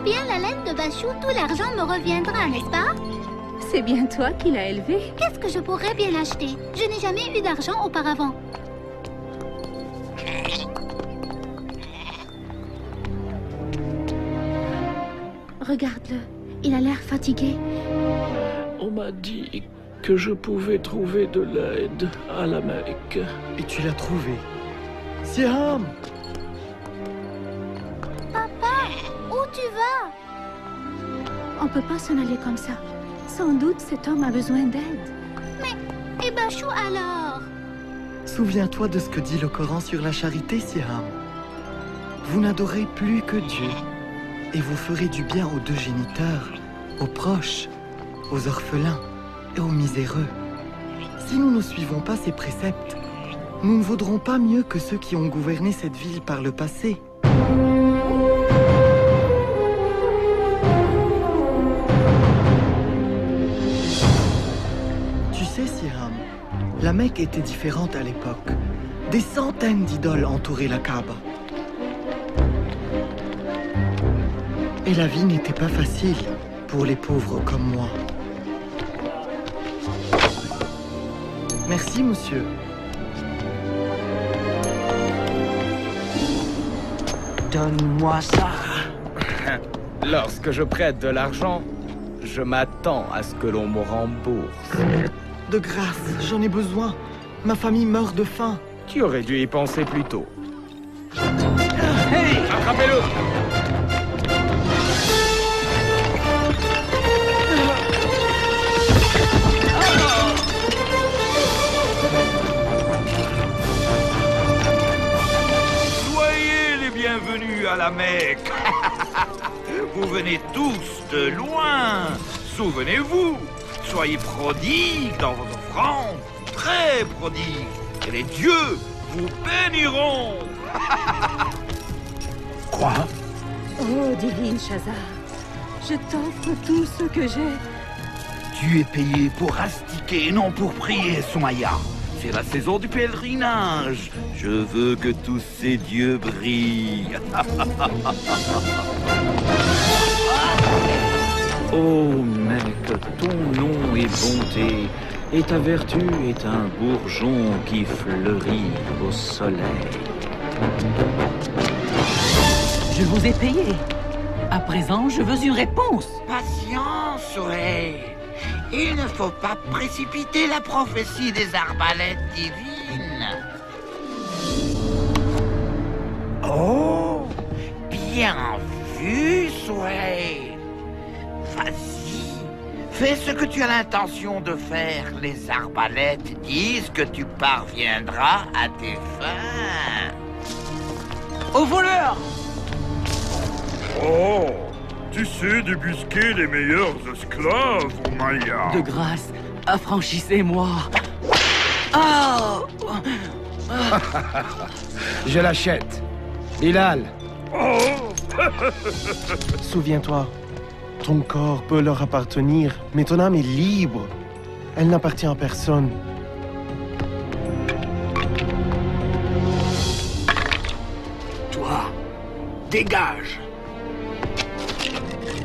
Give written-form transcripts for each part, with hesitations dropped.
bien la laine de Bachou, tout l'argent me reviendra, n'est-ce pas? C'est bien toi qui l'as élevé. Qu'est-ce que je pourrais bien acheter? Je n'ai jamais eu d'argent auparavant. Regarde-le, il a l'air fatigué. On m'a dit que je pouvais trouver de l'aide à la Mecque. Et tu l'as trouvé. Siam! Papa, où tu vas? On peut pas s'en aller comme ça. Sans doute cet homme a besoin d'aide. Et Bachou alors? Souviens-toi de ce que dit le Coran sur la charité, Siam. Vous n'adorez plus que Dieu. Et vous ferez du bien aux deux géniteurs, aux proches, aux orphelins et aux miséreux. Si nous ne suivons pas ces préceptes, nous ne vaudrons pas mieux que ceux qui ont gouverné cette ville par le passé. Tu sais, Siam, la Mecque était différente à l'époque. Des centaines d'idoles entouraient la Kaaba. Et la vie n'était pas facile pour les pauvres comme moi. Merci, monsieur. Donne-moi ça. Lorsque je prête de l'argent, je m'attends à ce que l'on me rembourse. De grâce, j'en ai besoin. Ma famille meurt de faim. Tu aurais dû y penser plus tôt. Hey! Attrapez-le! Soyez les bienvenus à la Mecque. Vous venez tous de loin. Souvenez-vous, soyez prodigues dans vos offrandes, très prodigues, et les dieux vous béniront. Quoi? Oh, divine Shazar, je t'offre tout ce que j'ai. Tu es payé pour astiquer, non pour prier, Soumaya. C'est la saison du pèlerinage. Je veux que tous ces dieux brillent. Ô Mecque, ton nom est bonté, et ta vertu est un bourgeon qui fleurit au soleil. Je vous ai payé. À présent, je veux une réponse. Patience, Soleil. Il ne faut pas précipiter la prophétie des arbalètes divines. Oh, bien vu, Soleil. Vas-y, fais ce que tu as l'intention de faire. Les arbalètes disent que tu parviendras à tes fins. Au voleur! Oh, tu sais débusquer les meilleurs esclaves, Maya. De grâce, affranchissez-moi. Oh! Je l'achète. Bilal, Souviens-toi, ton corps peut leur appartenir, mais ton âme est libre. Elle n'appartient à personne. Toi, dégage.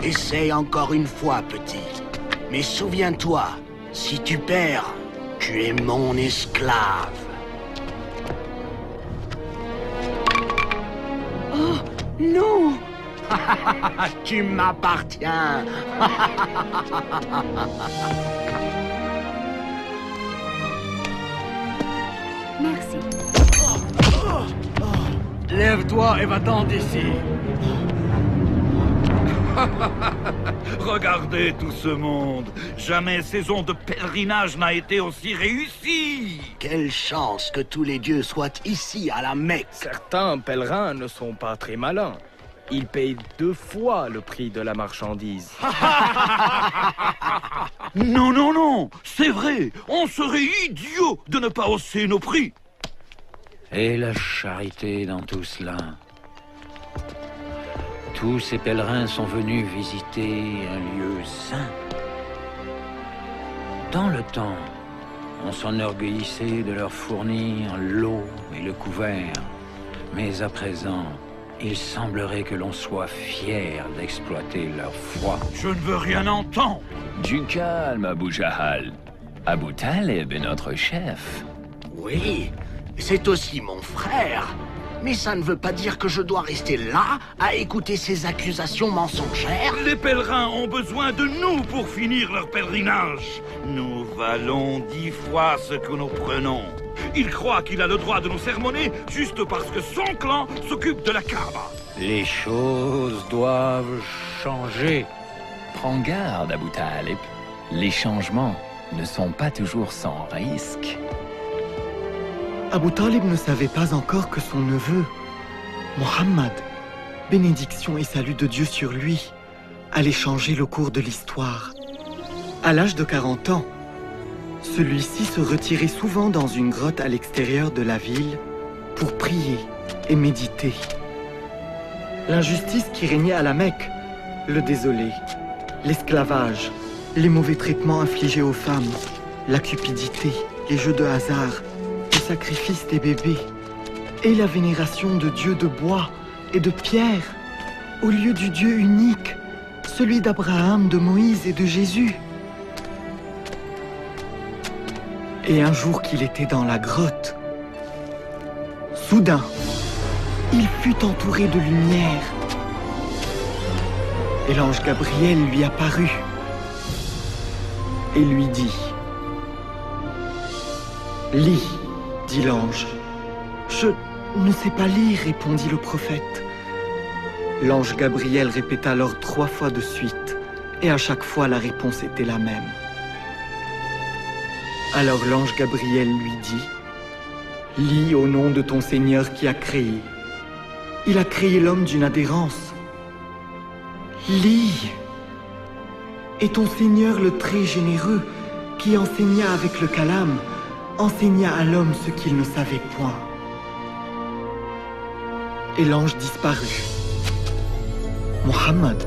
Essaye encore une fois, petit. Mais souviens-toi, si tu perds, tu es mon esclave. Oh, non! Tu m'appartiens. Merci. Lève-toi et va-t'en d'ici. Regardez tout ce monde. Jamais saison de pèlerinage n'a été aussi réussie. Quelle chance que tous les dieux soient ici à la Mecque. certains pèlerins ne sont pas très malins. Ils payent 2 fois le prix de la marchandise. Non, non, non, c'est vrai. On serait idiots de ne pas hausser nos prix. Et la charité dans tout cela. Tous ces pèlerins sont venus visiter un lieu saint. Dans le temps, on s'enorgueillissait de leur fournir l'eau et le couvert. Mais à présent, Il semblerait que l'on soit fier d'exploiter leur foi. Je ne veux rien entendre. Du calme, Abu Jahal. Abu Talib est notre chef. Oui, c'est aussi mon frère. Mais ça ne veut pas dire que je dois rester là à écouter ces accusations mensongères. Les pèlerins ont besoin de nous pour finir leur pèlerinage. Nous valons 10 fois ce que nous prenons. Il croit qu'il a le droit de nous sermonner juste parce que son clan s'occupe de la Kaaba. Les choses doivent changer. Prends garde, Abu Talib. Les changements ne sont pas toujours sans risque. Abu Talib ne savait pas encore que son neveu, Mohammed, bénédiction et salut de Dieu sur lui, allait changer le cours de l'histoire. À l'âge de 40 ans, celui-ci se retirait souvent dans une grotte à l'extérieur de la ville pour prier et méditer. L'injustice qui régnait à la Mecque le désolait. L'esclavage, les mauvais traitements infligés aux femmes, la cupidité, les jeux de hasard, le sacrifice des bébés et la vénération de dieux de bois et de pierre au lieu du Dieu unique, celui d'Abraham, de Moïse et de Jésus. Et un jour qu'il était dans la grotte, soudain, il fut entouré de lumière. Et l'ange Gabriel lui apparut et lui dit « Lis », dit l'ange. « Je ne sais pas lire », répondit le prophète. L'ange Gabriel répéta alors 3 fois de suite, et à chaque fois la réponse était la même. Alors l'ange Gabriel lui dit « Lis au nom de ton Seigneur qui a créé. Il a créé l'homme d'une adhérence. Lis. Et ton Seigneur le très généreux, qui enseigna avec le calame, enseigna à l'homme ce qu'il ne savait point. » Et l'ange disparut. Mohammed,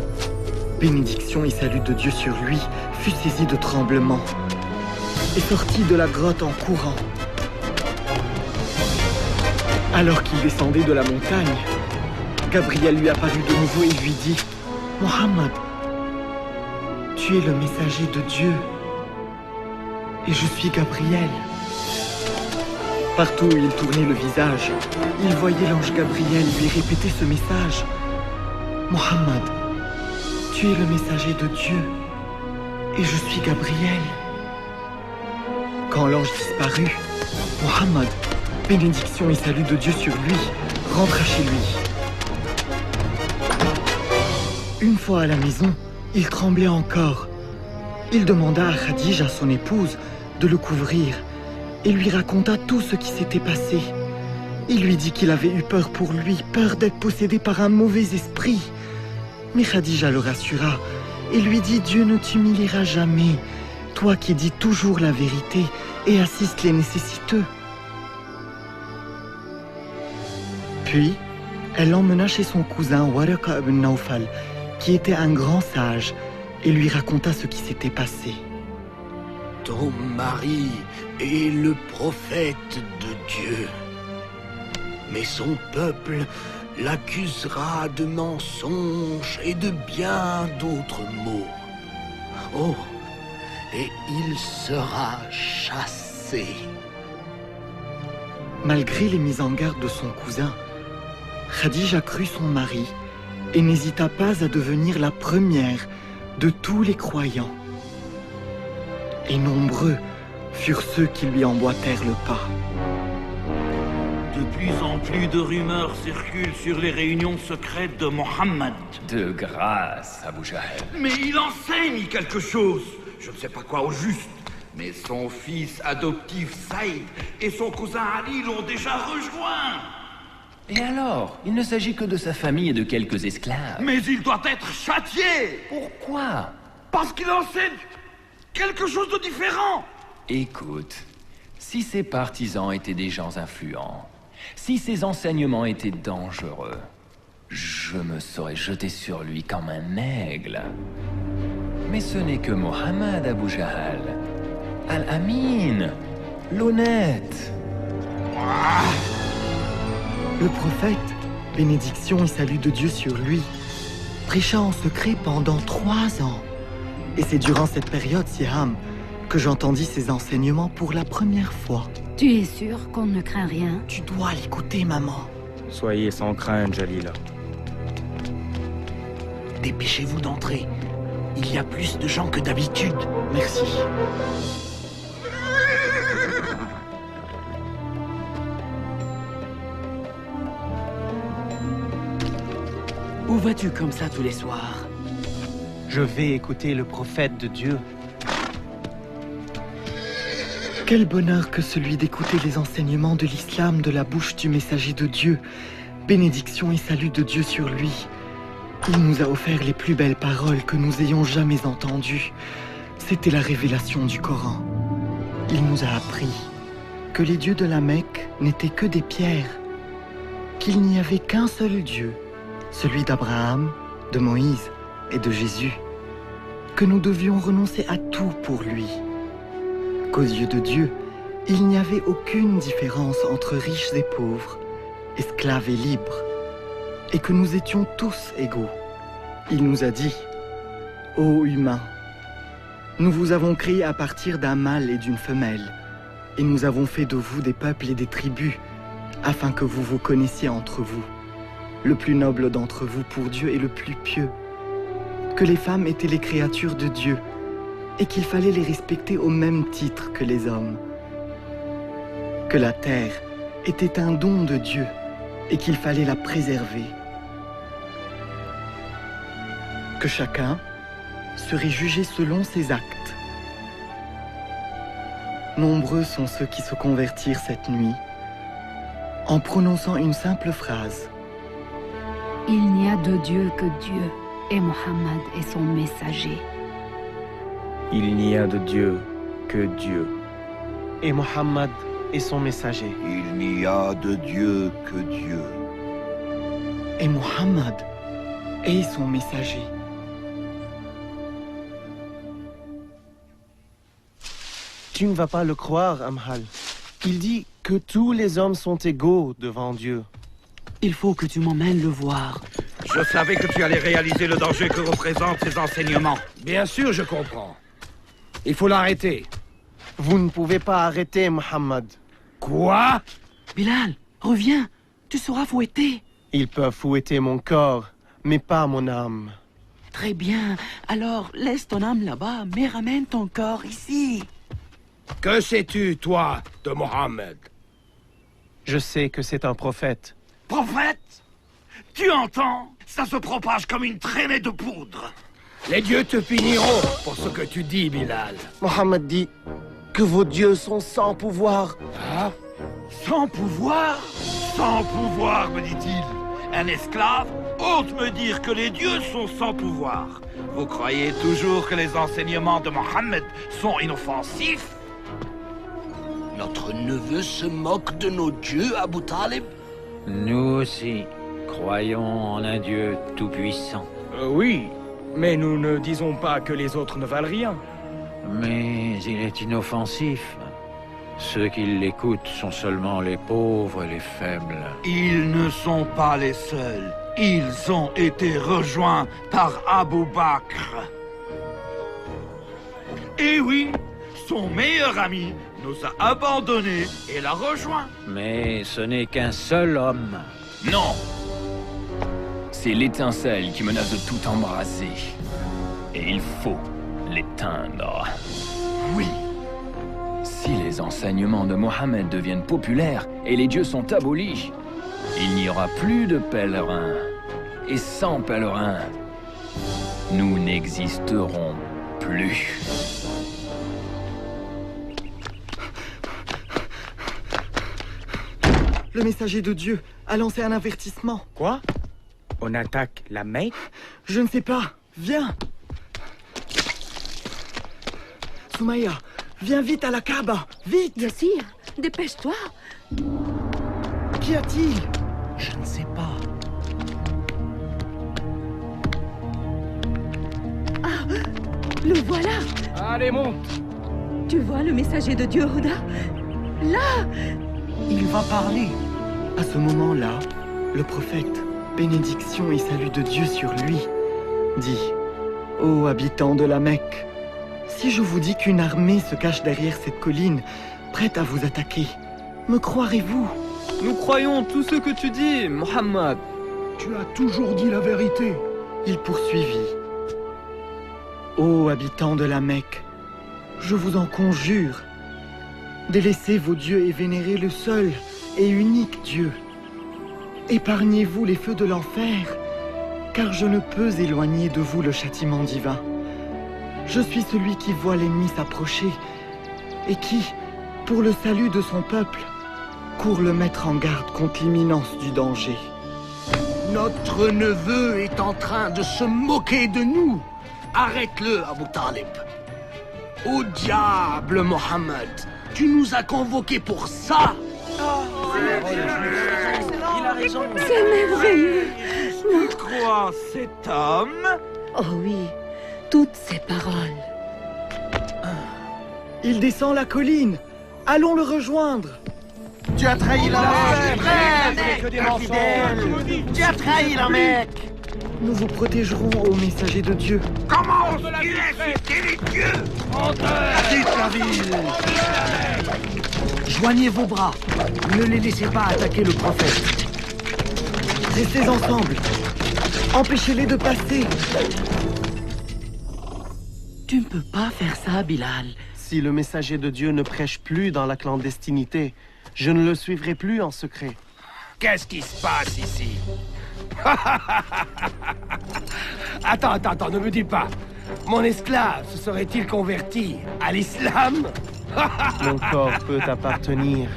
bénédiction et salut de Dieu sur lui, fut saisi de tremblement et sortit de la grotte en courant. Alors qu'il descendait de la montagne, Gabriel lui apparut de nouveau et lui dit « Mohammed, tu es le messager de Dieu et je suis Gabriel. » Partout où il tournait le visage, il voyait l'ange Gabriel lui répéter ce message. « Mohammed, tu es le messager de Dieu et je suis Gabriel. » Quand l'ange disparut, Mohammed, bénédiction et salut de Dieu sur lui, rentra chez lui. Une fois à la maison, il tremblait encore. Il demanda à Khadija, son épouse, de le couvrir et lui raconta tout ce qui s'était passé. Il lui dit qu'il avait eu peur pour lui, peur d'être possédé par un mauvais esprit. Mais Khadija le rassura et lui dit « Dieu ne t'humiliera jamais, toi qui dis toujours la vérité et assistes les nécessiteux. » Puis, elle l'emmena chez son cousin Waraqa ibn Nawfal, qui était un grand sage, et lui raconta ce qui s'était passé. « Ton mari est le prophète de Dieu. Mais son peuple l'accusera de mensonges et de bien d'autres maux. Oh, et il sera chassé. » Malgré les mises en garde de son cousin, Khadija crut son mari et n'hésita pas à devenir la première de tous les croyants. Et nombreux furent ceux qui lui emboîtèrent le pas. De plus en plus de rumeurs circulent sur les réunions secrètes de Mohammed. De grâce, Abu Jahal. Mais il enseigne quelque chose. Je ne sais pas quoi au juste. Mais son fils adoptif Saïd et son cousin Ali l'ont déjà rejoint. Et alors? Il ne s'agit que de sa famille et de quelques esclaves. Mais il doit être châtié. Pourquoi? Parce qu'il enseigne quelque chose de différent. Écoute, si ses partisans étaient des gens influents, si ses enseignements étaient dangereux, je me serais jeté sur lui comme un aigle. Mais ce n'est que Mohammed, Abu Jahal. Al-Amin, l'honnête. Le prophète, bénédiction et salut de Dieu sur lui, prêcha en secret pendant 3 ans. Et c'est durant cette période, Siam, que j'entendis ses enseignements pour la première fois. Tu es sûr qu'on ne craint rien? Tu dois l'écouter, maman. Soyez sans crainte, Jalila. Dépêchez-vous d'entrer. Il y a plus de gens que d'habitude. Merci. Où vas-tu comme ça tous les soirs? Je vais écouter le prophète de Dieu. Quel bonheur que celui d'écouter les enseignements de l'islam de la bouche du messager de Dieu. Bénédiction et salut de Dieu sur lui. Il nous a offert les plus belles paroles que nous ayons jamais entendues. C'était la révélation du Coran. Il nous a appris que les dieux de la Mecque n'étaient que des pierres, qu'il n'y avait qu'un seul Dieu, celui d'Abraham, de Moïse et de Jésus, que nous devions renoncer à tout pour lui, qu'aux yeux de Dieu, il n'y avait aucune différence entre riches et pauvres, esclaves et libres, et que nous étions tous égaux. Il nous a dit, « Ô humains, nous vous avons créés à partir d'un mâle et d'une femelle, et nous avons fait de vous des peuples et des tribus, afin que vous vous connaissiez entre vous. Le plus noble d'entre vous pour Dieu est le plus pieux, que les femmes étaient les créatures de Dieu, et qu'il fallait les respecter au même titre que les hommes, que la terre était un don de Dieu, et qu'il fallait la préserver, que chacun serait jugé selon ses actes. Nombreux sont ceux qui se convertirent cette nuit en prononçant une simple phrase. Il n'y a de Dieu que Dieu, et Mohammed est son messager. Il n'y a de Dieu que Dieu. Et Mohammed est son messager. Il n'y a de Dieu que Dieu. Et Mohammed est son messager. Tu ne vas pas le croire, Amhal. Il dit que tous les hommes sont égaux devant Dieu. Il faut que tu m'emmènes le voir. Je savais que tu allais réaliser le danger que représentent ces enseignements. Bien sûr, je comprends. Il faut l'arrêter. Vous ne pouvez pas arrêter, Mohammed. Quoi? Bilal, reviens. Tu seras fouetté. Ils peuvent fouetter mon corps, mais pas mon âme. Très bien. Alors, laisse ton âme là-bas, mais ramène ton corps ici. Que sais-tu, toi, de Mohammed? Je sais que c'est un prophète. Prophète? Tu entends? Ça se propage comme une traînée de poudre. Les dieux te puniront pour ce que tu dis, Bilal. Mohammed dit que vos dieux sont sans pouvoir. Ah? Sans pouvoir? Sans pouvoir, me dit-il. Un esclave ose me dire que les dieux sont sans pouvoir. Vous croyez toujours que les enseignements de Mohammed sont inoffensifs? Notre neveu se moque de nos dieux, Abu Talib. Nous aussi croyons en un Dieu tout-puissant. Oui, mais nous ne disons pas que les autres ne valent rien. Mais il est inoffensif. Ceux qui l'écoutent sont seulement les pauvres et les faibles. Ils ne sont pas les seuls. Ils ont été rejoints par Abu Bakr. Et oui, son meilleur ami nous a abandonnés et l'a rejoint. Mais ce n'est qu'un seul homme. Non! C'est l'étincelle qui menace de tout embraser. Et il faut l'éteindre. Oui. Si les enseignements de Mohammed deviennent populaires et les dieux sont abolis, il n'y aura plus de pèlerins. Et sans pèlerins, nous n'existerons plus. Le messager de Dieu a lancé un avertissement. Quoi? On attaque la Mecque? Je ne sais pas. Viens. Soumaya, viens vite à la Kaaba. Vite. Yassir, dépêche-toi. Qu'y a-t-il? Je ne sais pas. Ah, le voilà. Allez, monte. Tu vois le messager de Dieu, Huda? Là. Il va parler. À ce moment-là, Le prophète, bénédiction et salut de Dieu sur lui, dit « Ô habitants de la Mecque, si je vous dis qu'une armée se cache derrière cette colline, prête à vous attaquer, me croirez-vous » Nous croyons tout ce que tu dis, Mohammed. Tu as toujours dit la vérité. Il poursuivit. Ô habitants de la Mecque, je vous en conjure, délaissez vos dieux et vénérez le seul et unique Dieu. Épargnez-vous les feux de l'enfer, car je ne peux éloigner de vous le châtiment divin. Je suis celui qui voit l'ennemi s'approcher et qui, pour le salut de son peuple, court le mettre en garde contre l'imminence du danger. Notre neveu est en train de se moquer de nous. Arrête-le, Abu Talib. Au diable, Mohammed. Tu nous as convoqués pour ça. Il a raison. C'est merveilleux. Tu crois cet homme? Oh oui, toutes ces paroles. Il descend la colline. Allons le rejoindre. Tu as trahi la Mecque. Tu as trahi la Mecque. Nous vous protégerons, ô messager de Dieu. Comment oses-tu insulter les dieux? Quitte la ville. Joignez vos bras. Ne les laissez pas attaquer le prophète. Restez ensemble. Empêchez-les de passer. Tu ne peux pas faire ça, Bilal. Si le messager de Dieu ne prêche plus dans la clandestinité, je ne le suivrai plus en secret. Qu'est-ce qui se passe ici? Attends, ne me dis pas. Mon esclave se serait-il converti à l'islam? Mon corps peut appartenir,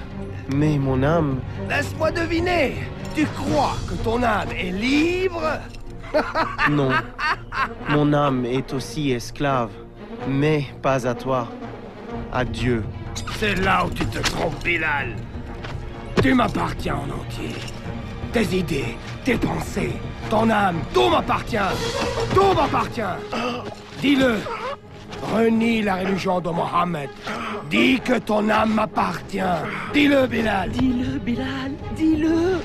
mais mon âme... Laisse-moi deviner. Tu crois que ton âme est libre? Non. Mon âme est aussi esclave, mais pas à toi. À Dieu. C'est là où tu te trompes, Bilal. Tu m'appartiens en entier. Tes idées, tes pensées, ton âme, tout m'appartient. Tout m'appartient. Dis-le. Renie la religion de Mohammed. Dis que ton âme m'appartient. Dis-le, Bilal. Dis-le, Bilal. Dis-le.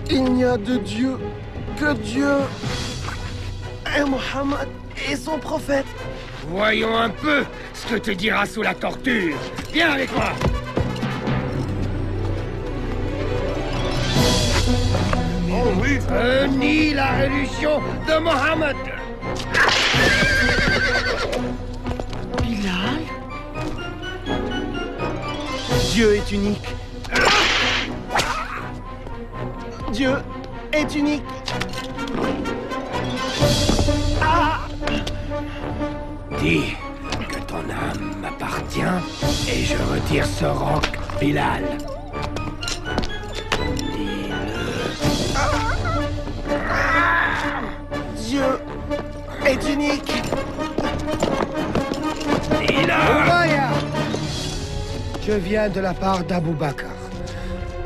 Il n'y a de Dieu que Dieu et Mohammed et son prophète. Voyons un peu ce que tu diras sous la torture. Viens avec moi. Oh oui. Renie la religion de Mohammed. Bilal? Dieu est unique. Dieu est unique. Dis que ton âme m'appartient et je retire ce roc, Bilal. Dieu est unique. Oubaya! Je viens de la part d'Abou Bakr.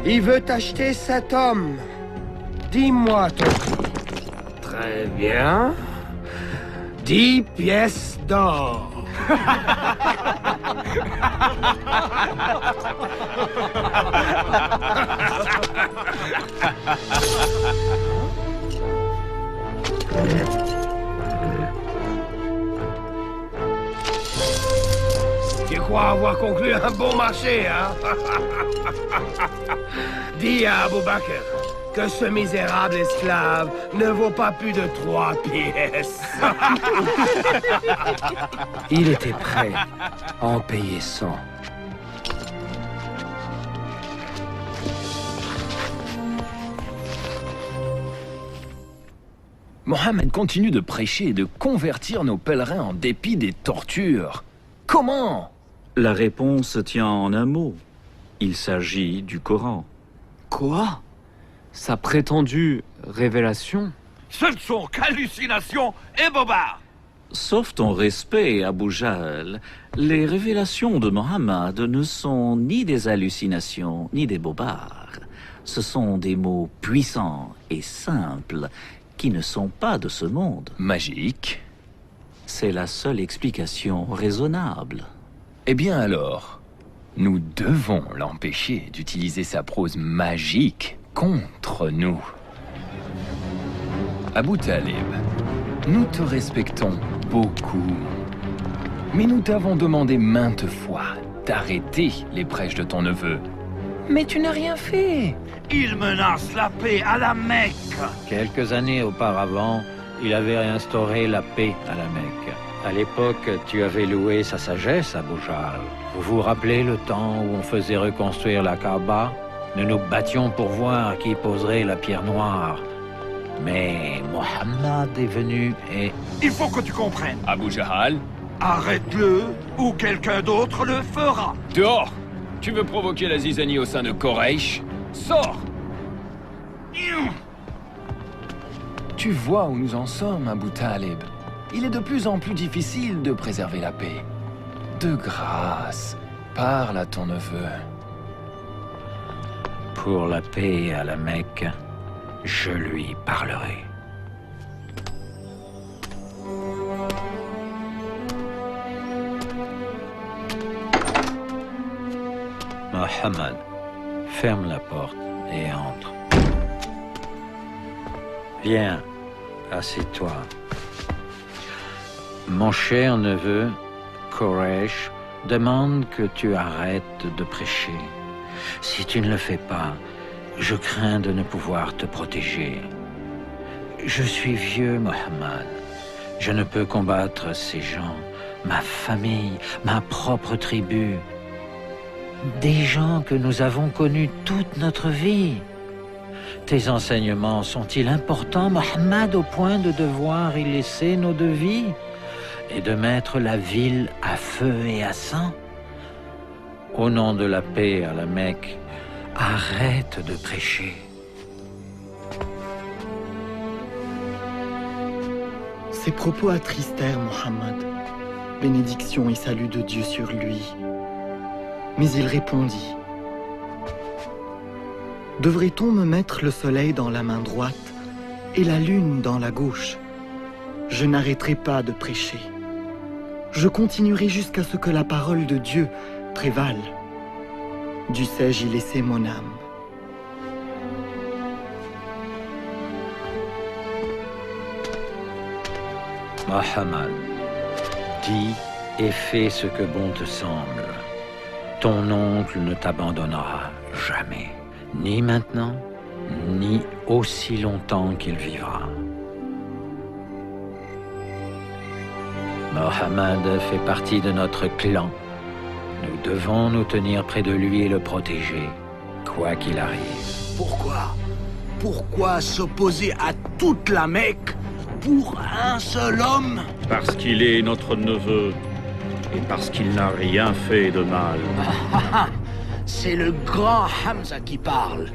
Il veut acheter cet homme. Dis-moi ton prix. Très bien. 10 pièces d'or. Tu crois avoir conclu un bon marché, hein? Dis à Abou Bakr que ce misérable esclave ne vaut pas plus de 3 pièces. Il était prêt à en payer 100. Mohammed continue de prêcher et de convertir nos pèlerins en dépit des tortures. Comment? La réponse tient en un mot. Il s'agit du Coran. Quoi? Sa prétendue révélation? Ce ne sont qu'hallucinations et bobards. Sauf ton respect, Abu Jahl, les révélations de Mohammed ne sont ni des hallucinations, ni des bobards. Ce sont des mots puissants et simples qui ne sont pas de ce monde. Magique? C'est la seule explication raisonnable. Eh bien alors, nous devons l'empêcher d'utiliser sa prose magique contre nous. Abu Talib, nous te respectons beaucoup. Mais nous t'avons demandé maintes fois d'arrêter les prêches de ton neveu. Mais tu n'as rien fait. Il menace la paix à la Mecque. Quelques années auparavant, il avait réinstauré la paix à la Mecque. À l'époque, tu avais loué sa sagesse, Abu Jahl. Vous vous rappelez le temps où on faisait reconstruire la Kaaba? Nous nous battions pour voir qui poserait la pierre noire. Mais Mohammed est venu et... Il faut que tu comprennes. Abu Jahl, arrête-le ou quelqu'un d'autre le fera. Dehors! Tu veux provoquer la zizanie au sein de Quraysh? Sors! Tu vois où nous en sommes, Abu Talib. Il est de plus en plus difficile de préserver la paix. De grâce, parle à ton neveu. Pour la paix à la Mecque, je lui parlerai. Mohammed, ferme la porte et entre. Viens, assieds-toi. Mon cher neveu, Quraysh, demande que tu arrêtes de prêcher. Si tu ne le fais pas, je crains de ne pouvoir te protéger. Je suis vieux, Mohammed. Je ne peux combattre ces gens, ma famille, ma propre tribu. Des gens que nous avons connus toute notre vie. Tes enseignements sont-ils importants, Mohammed, au point de devoir y laisser nos devis et de mettre la ville à feu et à sang? Au nom de la paix à la Mecque, arrête de prêcher. Ces propos attristèrent Mohammed. Bénédiction et salut de Dieu sur lui. Mais il répondit: devrait-on me mettre le soleil dans la main droite et la lune dans la gauche? Je n'arrêterai pas de prêcher. Je continuerai jusqu'à ce que la parole de Dieu prévale. Dussé-je y laisser mon âme? Mohammed, dis et fais ce que bon te semble. Ton oncle ne t'abandonnera jamais, ni maintenant, ni aussi longtemps qu'il vivra. Mohammed fait partie de notre clan. Nous devons nous tenir près de lui et le protéger, quoi qu'il arrive. Pourquoi? Pourquoi s'opposer à toute la Mecque pour un seul homme? Parce qu'il est notre neveu. Et parce qu'il n'a rien fait de mal. C'est le grand Hamza qui parle.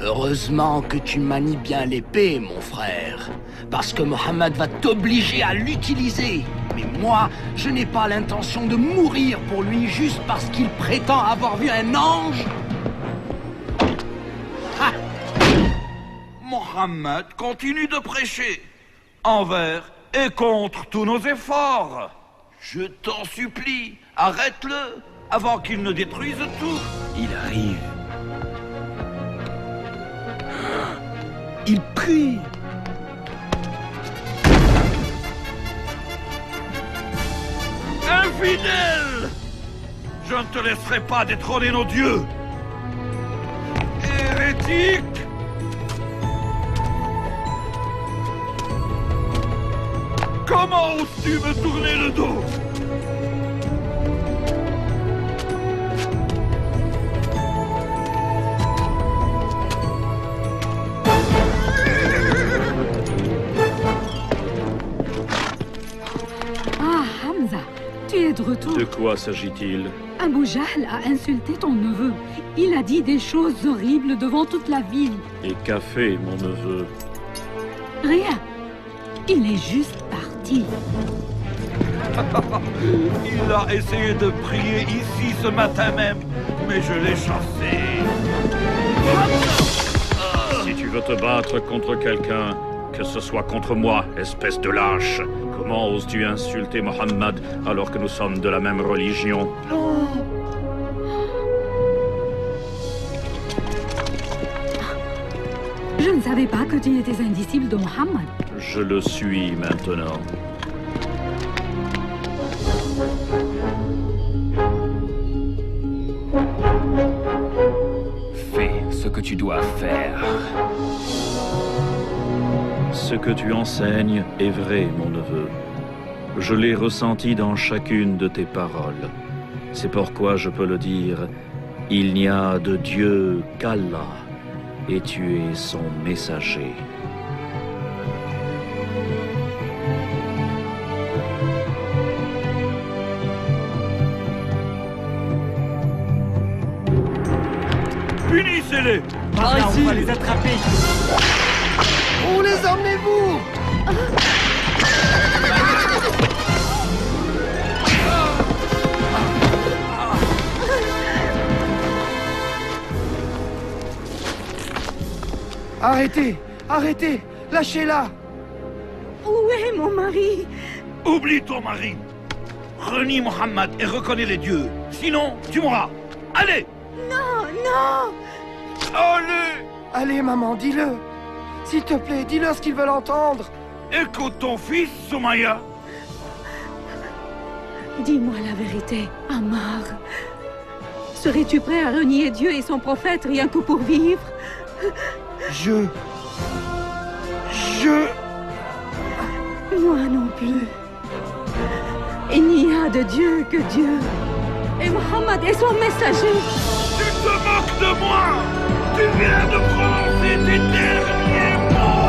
Heureusement que tu manies bien l'épée, mon frère. Parce que Mohammed va t'obliger à l'utiliser. Mais moi, je n'ai pas l'intention de mourir pour lui juste parce qu'il prétend avoir vu un ange. Ha! Mohammed continue de prêcher. Envers et contre tous nos efforts. Je t'en supplie, arrête-le, avant qu'il ne détruise tout. Il arrive. Il prie. Infidèle! Je ne te laisserai pas détrôner nos dieux. Hérétique! Comment oses-tu me tourner le dos? Ah, Hamza, tu es de retour. De quoi s'agit-il? Abu Jahl a insulté ton neveu. Il a dit des choses horribles devant toute la ville. Et qu'a fait mon neveu? Rien. Il est juste parti. Il a essayé de prier ici ce matin même, mais je l'ai chassé. Si tu veux te battre contre quelqu'un, que ce soit contre moi, espèce de lâche. Comment oses-tu insulter Mohammed alors que nous sommes de la même religion? Je ne savais pas que tu étais un disciple de Mohammed. Je le suis maintenant. Fais ce que tu dois faire. Ce que tu enseignes est vrai, mon neveu. Je l'ai ressenti dans chacune de tes paroles. C'est pourquoi je peux le dire, il n'y a de Dieu qu'Allah, et tu es son messager. Punissez-les! Par ici. On va les attraper. Où les emmenez-vous? Arrêtez! Arrêtez! Lâchez-la! Où est mon mari? Oublie ton mari! Renie Mohammed et reconnais les dieux. Sinon, tu mourras. Allez! Non, non! Allez! Allez, maman, dis-le! S'il te plaît, dis-leur ce qu'ils veulent entendre! Écoute ton fils, Soumaya. Dis-moi la vérité, Ammar. Serais-tu prêt à renier Dieu et son prophète rien que pour vivre? Moi non plus. Il n'y a de Dieu que Dieu. Et Mohammed est son messager. Tu te moques de moi! Tu viens de prononcer tes derniers mots!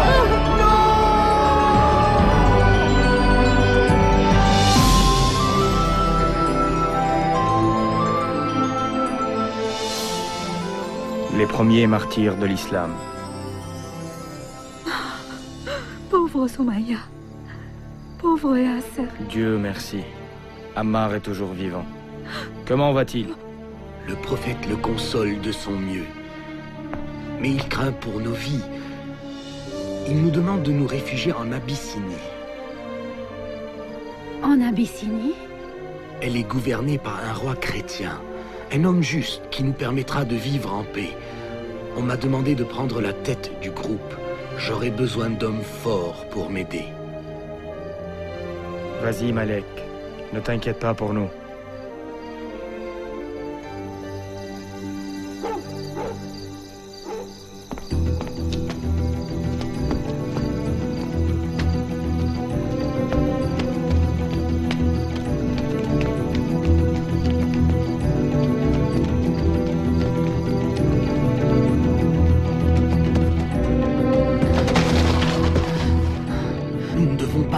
Les premiers martyrs de l'islam. Pauvre Soumaya. Pauvre Yasser. Dieu merci. Ammar est toujours vivant. Comment va-t-il? Le prophète le console de son mieux. Mais il craint pour nos vies. Il nous demande de nous réfugier en Abyssinie. En Abyssinie? Elle est gouvernée par un roi chrétien. Un homme juste qui nous permettra de vivre en paix. On m'a demandé de prendre la tête du groupe. J'aurai besoin d'hommes forts pour m'aider. Vas-y, Malek. Ne t'inquiète pas pour nous.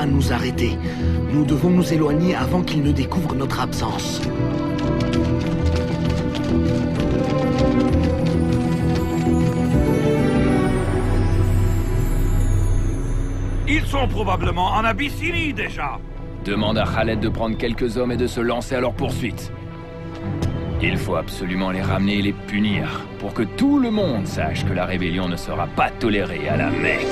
Nous arrêter. Nous devons nous éloigner avant qu'ils ne découvrent notre absence. Ils sont probablement en Abyssinie déjà. Demande à Khaled de prendre quelques hommes et de se lancer à leur poursuite. Il faut absolument les ramener et les punir, pour que tout le monde sache que la rébellion ne sera pas tolérée à la Mecque.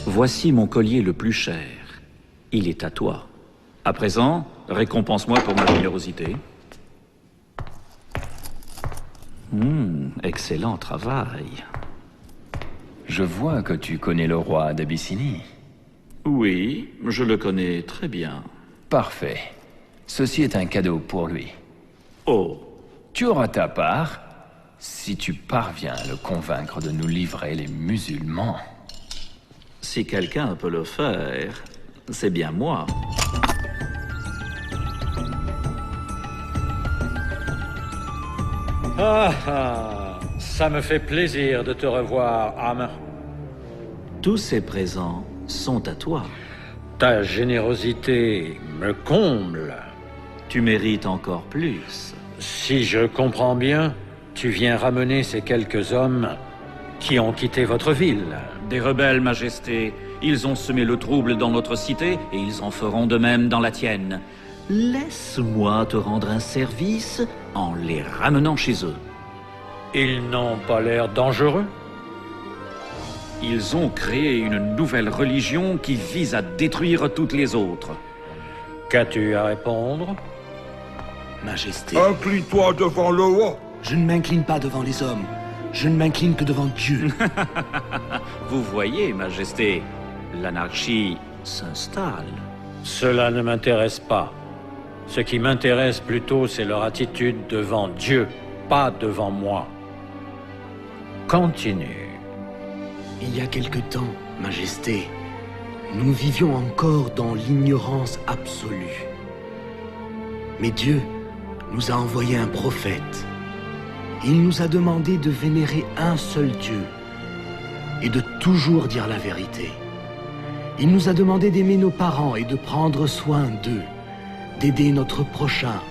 Voici mon collier le plus cher. Il est à toi. À présent, récompense-moi pour ma générosité. Excellent travail. Je vois que tu connais le roi d'Abyssinie. Oui, je le connais très bien. Parfait. Ceci est un cadeau pour lui. Oh. Tu auras ta part si tu parviens à le convaincre de nous livrer les musulmans. Si quelqu'un peut le faire, c'est bien moi. Ça me fait plaisir de te revoir, Amr. Tous ces présents sont à toi. Ta générosité me comble. Tu mérites encore plus. Si je comprends bien, tu viens ramener ces quelques hommes qui ont quitté votre ville. Des rebelles, Majesté. Ils ont semé le trouble dans notre cité et ils en feront de même dans la tienne. Laisse-moi te rendre un service en les ramenant chez eux. Ils n'ont pas l'air dangereux. Ils ont créé une nouvelle religion qui vise à détruire toutes les autres. Qu'as-tu à répondre? Majesté. Incline-toi devant le roi. Je ne m'incline pas devant les hommes. Je ne m'incline que devant Dieu. Vous voyez, Majesté, l'anarchie s'installe. Cela ne m'intéresse pas. Ce qui m'intéresse plutôt, c'est leur attitude devant Dieu, pas devant moi. Continue. Il y a quelque temps, Majesté, nous vivions encore dans l'ignorance absolue. Mais Dieu nous a envoyé un prophète. Il nous a demandé de vénérer un seul Dieu et de toujours dire la vérité. Il nous a demandé d'aimer nos parents et de prendre soin d'eux, d'aider notre prochain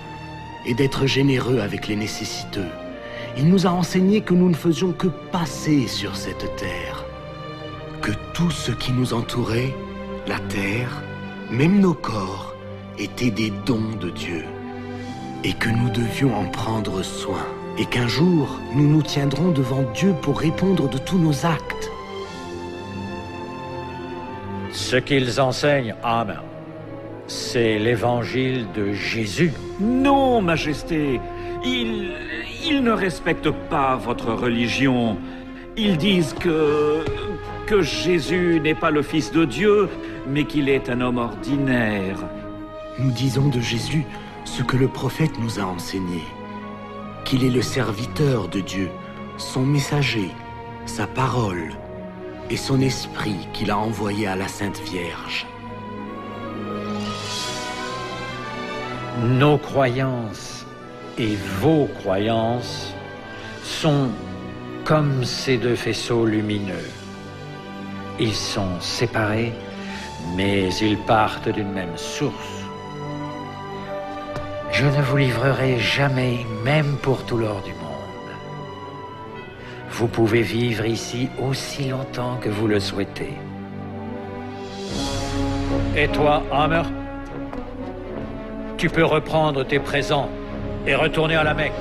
et d'être généreux avec les nécessiteux. Il nous a enseigné que nous ne faisions que passer sur cette terre, que tout ce qui nous entourait, la terre, même nos corps, étaient des dons de Dieu et que nous devions en prendre soin. Et qu'un jour, nous nous tiendrons devant Dieu pour répondre de tous nos actes. Ce qu'ils enseignent, Amen, c'est l'évangile de Jésus. Non, Majesté, ils ne respectent pas votre religion. Ils disent que Jésus n'est pas le Fils de Dieu, mais qu'il est un homme ordinaire. Nous disons de Jésus ce que le prophète nous a enseigné. Qu'il est le serviteur de Dieu, son messager, sa parole et son esprit qu'il a envoyé à la Sainte Vierge. Nos croyances et vos croyances sont comme ces deux faisceaux lumineux. Ils sont séparés, mais ils partent d'une même source. Je ne vous livrerai jamais, même pour tout l'or du monde. Vous pouvez vivre ici aussi longtemps que vous le souhaitez. Et toi, Hammer, tu peux reprendre tes présents et retourner à la Mecque.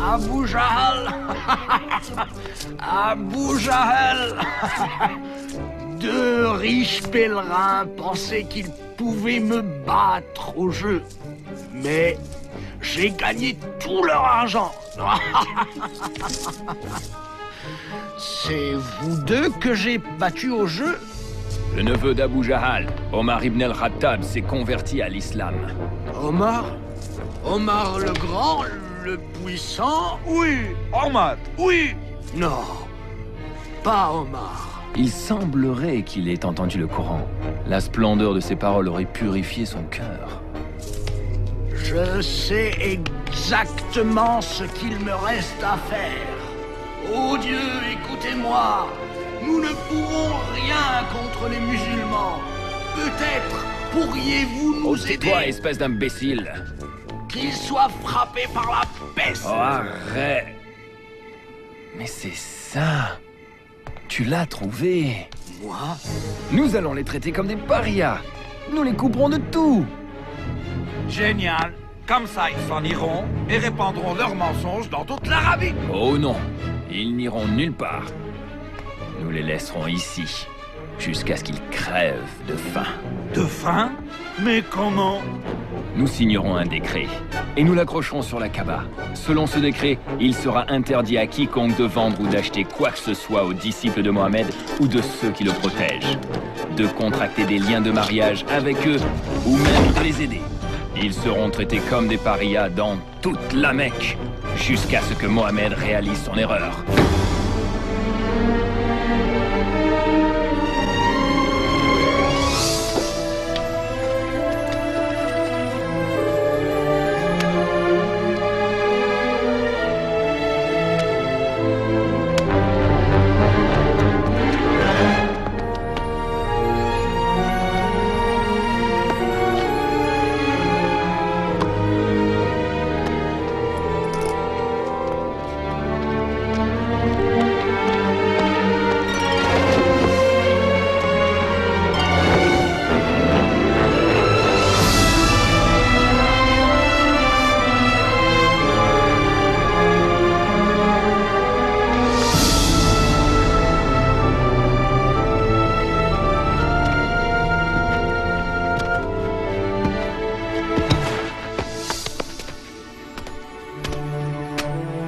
Abu Jahl. Abu Jahl. Deux riches pèlerins pensaient qu'ils pouvaient me battre au jeu. Mais j'ai gagné tout leur argent. C'est vous deux que j'ai battu au jeu? Le neveu d'Abu Jahl, Omar ibn al-Khattab, s'est converti à l'islam. Omar? Omar le Grand, le Puissant? Oui, Omar, oui. Non, pas Omar. Il semblerait qu'il ait entendu le Coran. La splendeur de ses paroles aurait purifié son cœur. Je sais exactement ce qu'il me reste à faire. Oh Dieu, écoutez-moi. Nous ne pourrons rien contre les musulmans. Peut-être pourriez-vous nous aider? Tais-toi, espèce d'imbécile. Qu'ils soient frappés par la peste. Oh, arrête. Mais c'est ça. Tu l'as trouvé. Moi? Nous allons les traiter comme des parias. Nous les couperons de tout. Génial. Comme ça, ils s'en iront et répandront leurs mensonges dans toute l'Arabie. Oh non, ils n'iront nulle part. Nous les laisserons ici, jusqu'à ce qu'ils crèvent de faim. De faim? Mais comment? Nous signerons un décret, et nous l'accrocherons sur la Kaaba. Selon ce décret, il sera interdit à quiconque de vendre ou d'acheter quoi que ce soit aux disciples de Mohammed ou de ceux qui le protègent, de contracter des liens de mariage avec eux, ou même de les aider. Ils seront traités comme des parias dans toute la Mecque, jusqu'à ce que Mohammed réalise son erreur.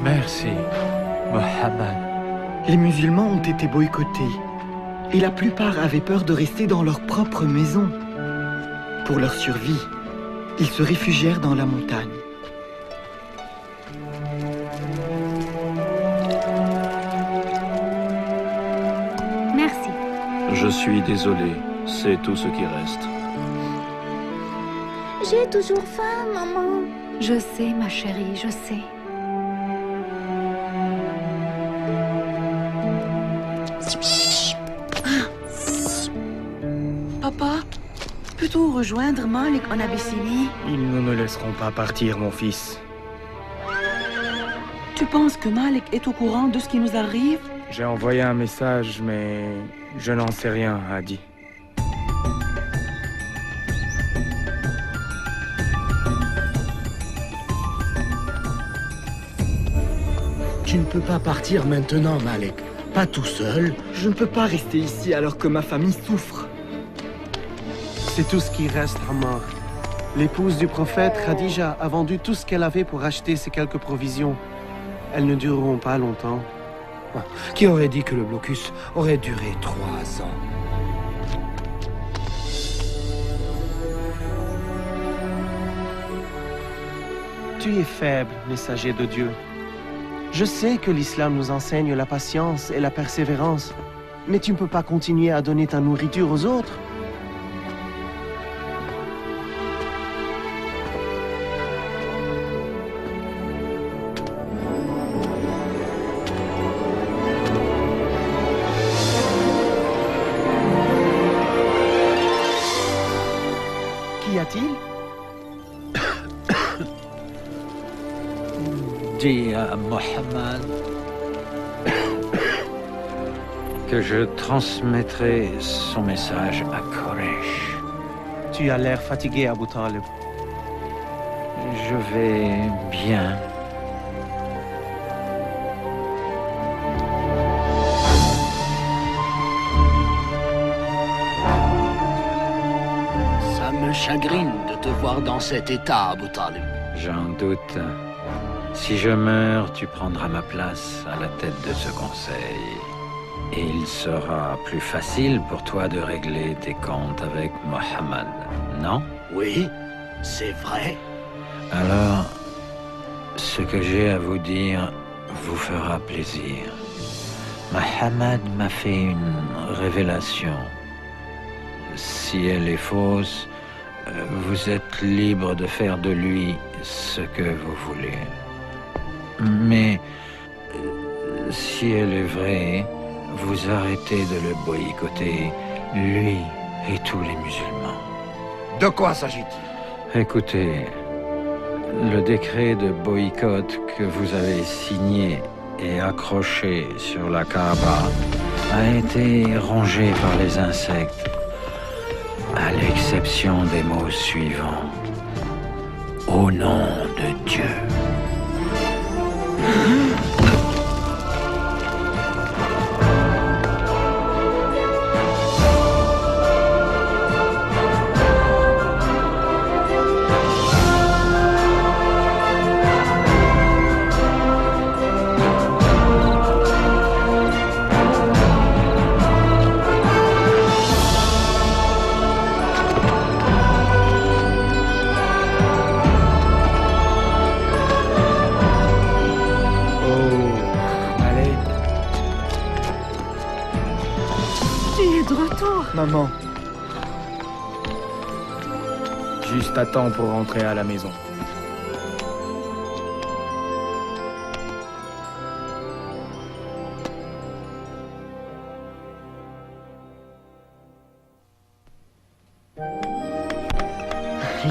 Merci, Mohammed. Les musulmans ont été boycottés et la plupart avaient peur de rester dans leur propre maison. Pour leur survie, ils se réfugièrent dans la montagne. Merci. Je suis désolé, c'est tout ce qui reste. J'ai toujours faim, maman. Je sais, ma chérie, je sais. Papa, peux-tu rejoindre Malik en Abyssinie? Ils ne me laisseront pas partir, mon fils. Tu penses que Malik est au courant de ce qui nous arrive? J'ai envoyé un message, mais je n'en sais rien, Hadi. Tu ne peux pas partir maintenant, Malik. Pas tout seul. Je ne peux pas rester ici alors que ma famille souffre. C'est tout ce qui reste, Ammar. L'épouse du prophète, Khadija, a vendu tout ce qu'elle avait pour acheter ces quelques provisions. Elles ne dureront pas longtemps. Qui aurait dit que le blocus aurait duré 3 ans? Tu es faible, messager de Dieu. Je sais que l'islam nous enseigne la patience et la persévérance, mais tu ne peux pas continuer à donner ta nourriture aux autres. Qu'y a-t-il? Dis à Mohammed que je transmettrai son message à Koresh. Tu as l'air fatigué, Abu Talib. Je vais bien. Ça me chagrine de te voir dans cet état, Abu Talib. J'en doute. Si je meurs, tu prendras ma place à la tête de ce conseil. Et il sera plus facile pour toi de régler tes comptes avec Mohammed, non? Oui, c'est vrai. Alors, ce que j'ai à vous dire vous fera plaisir. Mohammed m'a fait une révélation. Si elle est fausse, vous êtes libre de faire de lui ce que vous voulez. Mais si elle est vraie, vous arrêtez de le boycotter, lui et tous les musulmans. De quoi s'agit-il? Écoutez, le décret de boycott que vous avez signé et accroché sur la Kaaba a été rongé par les insectes, à l'exception des mots suivants. Au nom de Dieu. Maman. Juste à temps pour rentrer à la maison.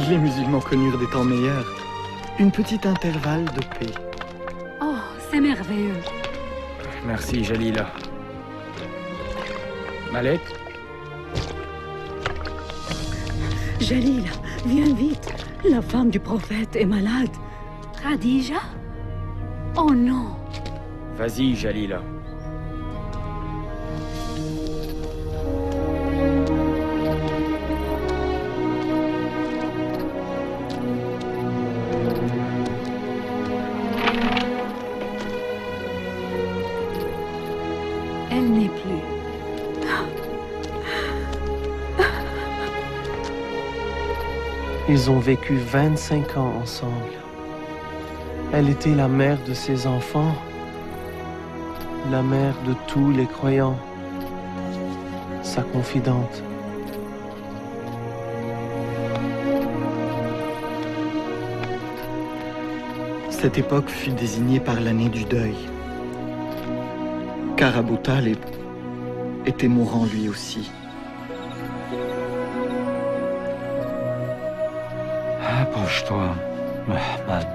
Les musulmans connurent des temps meilleurs. Une petite intervalle de paix. Oh, c'est merveilleux. Merci, Jalila. Malek? Jalila, viens vite. La femme du prophète est malade. Khadija? Oh non. Vas-y, Jalila. Ils ont vécu 25 ans ensemble. Elle était la mère de ses enfants, la mère de tous les croyants, sa confidente. Cette époque fut désignée par l'année du deuil, car Abu Talib était mourant lui aussi. Approche-toi, Muhammad.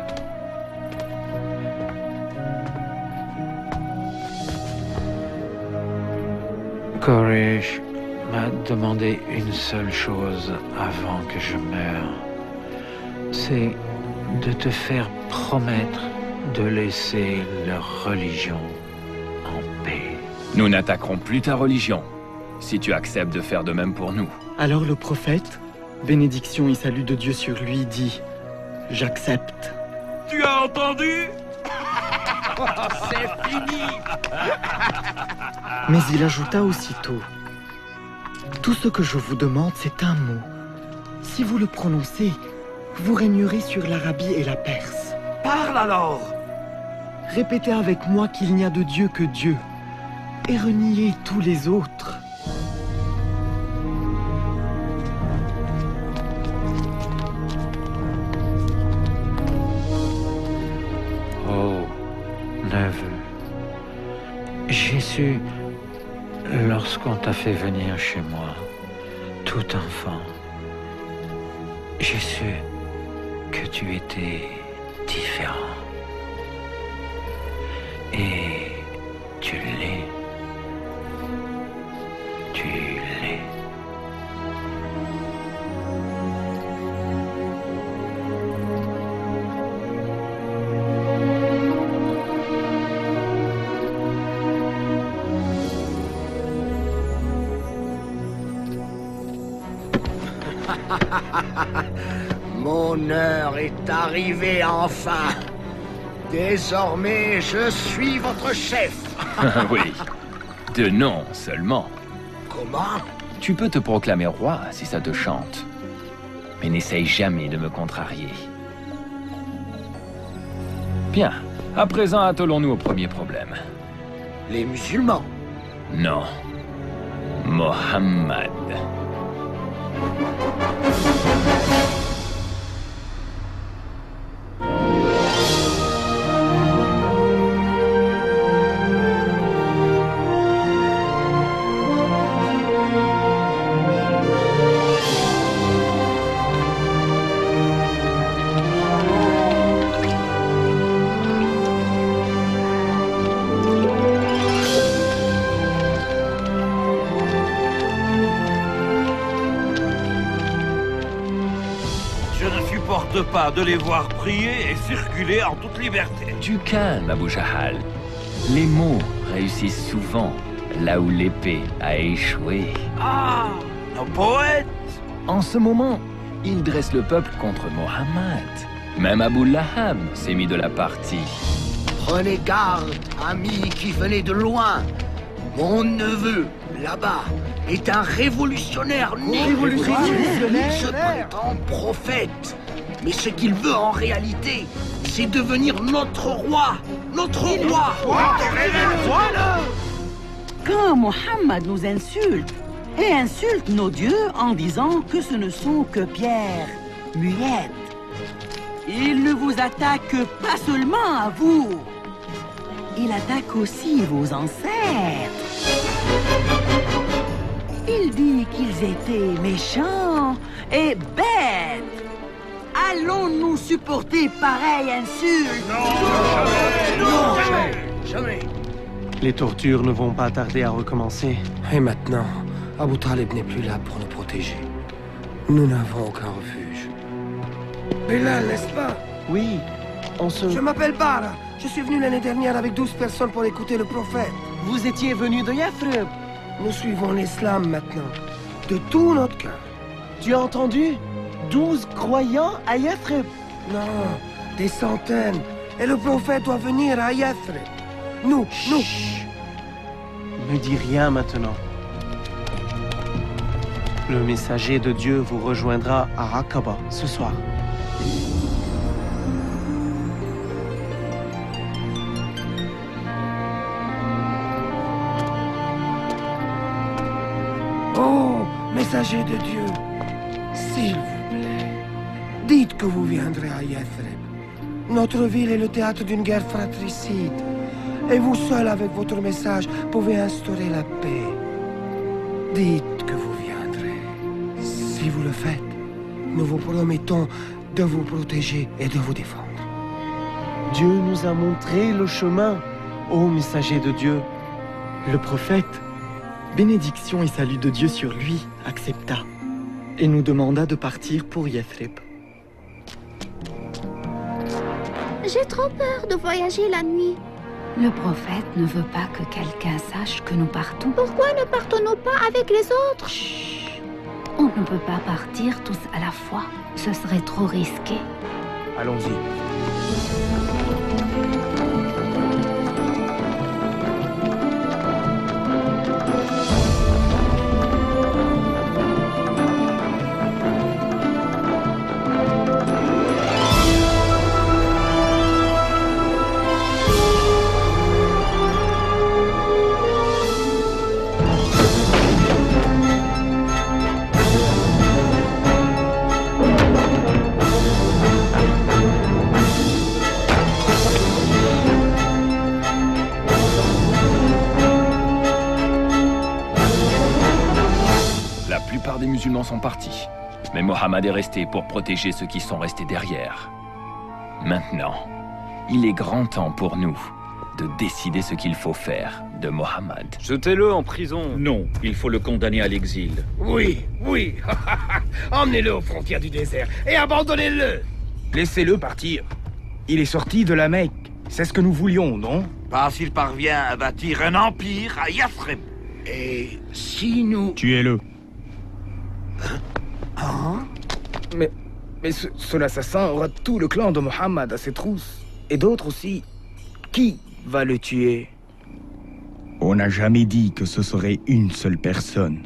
Quraysh m'a demandé une seule chose avant que je meure. C'est de te faire promettre de laisser leur religion en paix. Nous n'attaquerons plus ta religion, si tu acceptes de faire de même pour nous. Alors le prophète, bénédiction et salut de Dieu sur lui, dit « J'accepte ». Tu as entendu? C'est fini. Mais il ajouta aussitôt « Tout ce que je vous demande, c'est un mot. Si vous le prononcez, vous régnerez sur l'Arabie et la Perse. Parle alors! Répétez avec moi qu'il n'y a de Dieu que Dieu, et reniez tous les autres. » Oh, neveu, j'ai su, lorsqu'on t'a fait venir chez moi, tout enfant, j'ai su que tu étais différent. Et tu l'es. Tu l'es. Mon heure est arrivée enfin. Désormais, je suis votre chef. Oui, de nom seulement. Comment? Tu peux te proclamer roi si ça te chante. Mais n'essaye jamais de me contrarier. Bien, à présent attelons-nous au premier problème. Les musulmans? Non. Mohammed. Pas de les voir prier et circuler en toute liberté. Du calme, Abu Jahal. Les mots réussissent souvent là où l'épée a échoué. Ah, nos poètes! En ce moment, ils dressent le peuple contre Mohammed. Même Abu Lahab s'est mis de la partie. Prenez garde, amis qui venez de loin. Mon neveu, là-bas, est un révolutionnaire né. Il se prétend prophète. Mais ce qu'il veut en réalité, c'est devenir notre roi. Notre roi. Quand Mohammed nous insulte, et insulte nos dieux en disant que ce ne sont que pierres muettes, il ne vous attaque pas seulement à vous, il attaque aussi vos ancêtres. Il dit qu'ils étaient méchants et bêtes. Allons-nous supporter pareille insulte? Non, jamais. Les tortures ne vont pas tarder à recommencer. Et maintenant, Abu Talib n'est plus là pour nous protéger. Nous n'avons aucun refuge. Bilal, n'est-ce pas? Oui, on se... Je m'appelle Bara. Je suis venu l'année dernière avec 12 personnes pour écouter le prophète. Vous étiez venu de Yathrib. Nous suivons l'islam maintenant, de tout notre cœur. Tu as entendu? 12 croyants à Yathrib. Non, des centaines. Et le prophète doit venir à Yathrib. Nous. Ne dis rien maintenant. Le messager de Dieu vous rejoindra à Aqaba ce soir. Oh, messager de Dieu, s'il vous plaît, dites que vous viendrez à Yathrib. Notre ville est le théâtre d'une guerre fratricide. Et vous seul, avec votre message, pouvez instaurer la paix. Dites que vous viendrez. Si vous le faites, nous vous promettons de vous protéger et de vous défendre. Dieu nous a montré le chemin, ô messager de Dieu. Le prophète, bénédiction et salut de Dieu sur lui, accepta et nous demanda de partir pour Yathrib. J'ai trop peur de voyager la nuit. Le prophète ne veut pas que quelqu'un sache que nous partons. Pourquoi ne partons-nous pas avec les autres? Chut. On ne peut pas partir tous à la fois. Ce serait trop risqué. Allons-y. Des musulmans sont partis, mais Mohammed est resté pour protéger ceux qui sont restés derrière. Maintenant, il est grand temps pour nous de décider ce qu'il faut faire de Mohammed. Jetez-le en prison. Non, il faut le condamner à l'exil. Oui, oui. Emmenez-le aux frontières du désert et abandonnez-le. Laissez-le partir. Il est sorti de la Mecque. C'est ce que nous voulions, non? Pas s'il parvient à bâtir un empire à Yathrib. Et si nous... Tuez-le. Hein? Mais ce assassin aura tout le clan de Mohammed à ses trousses. Et d'autres aussi. Qui va le tuer? On n'a jamais dit que ce serait une seule personne.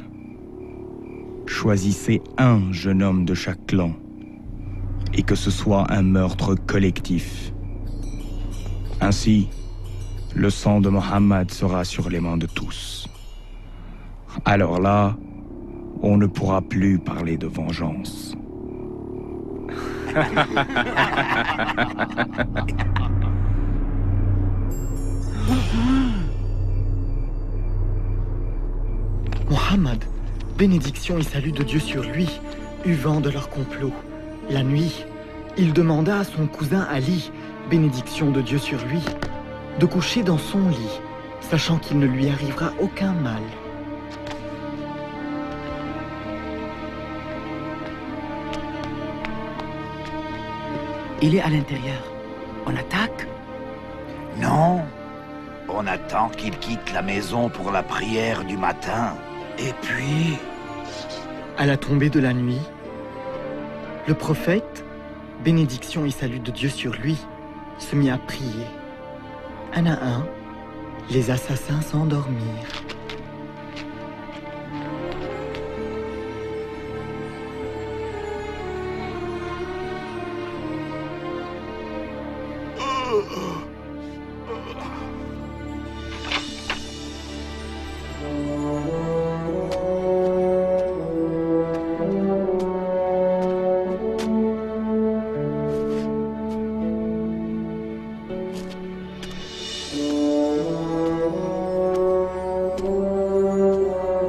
Choisissez un jeune homme de chaque clan. Et que ce soit un meurtre collectif. Ainsi, le sang de Mohammed sera sur les mains de tous. Alors là, on ne pourra plus parler de vengeance. Mohammed, bénédiction et salut de Dieu sur lui, eut vent de leur complot. La nuit, il demanda à son cousin Ali, bénédiction de Dieu sur lui, de coucher dans son lit, sachant qu'il ne lui arrivera aucun mal. Il est à l'intérieur. On attaque? Non. On attend qu'il quitte la maison pour la prière du matin. Et puis... À la tombée de la nuit, le prophète, bénédiction et salut de Dieu sur lui, se mit à prier. Un à un, les assassins s'endormirent.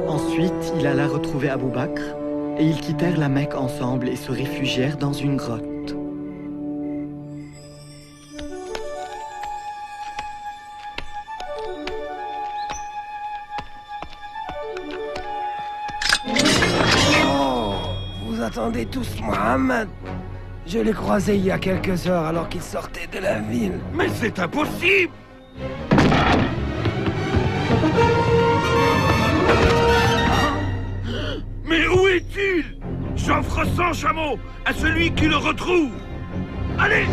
Ensuite, il alla retrouver Abou Bakr et ils quittèrent la Mecque ensemble et se réfugièrent dans une grotte. Oh, vous attendez tous Mohammed? Je l'ai croisé il y a quelques heures alors qu'il sortait de la ville. Mais c'est impossible! Mais où est-il? J'offre 100 chameaux à celui qui le retrouve. Allez!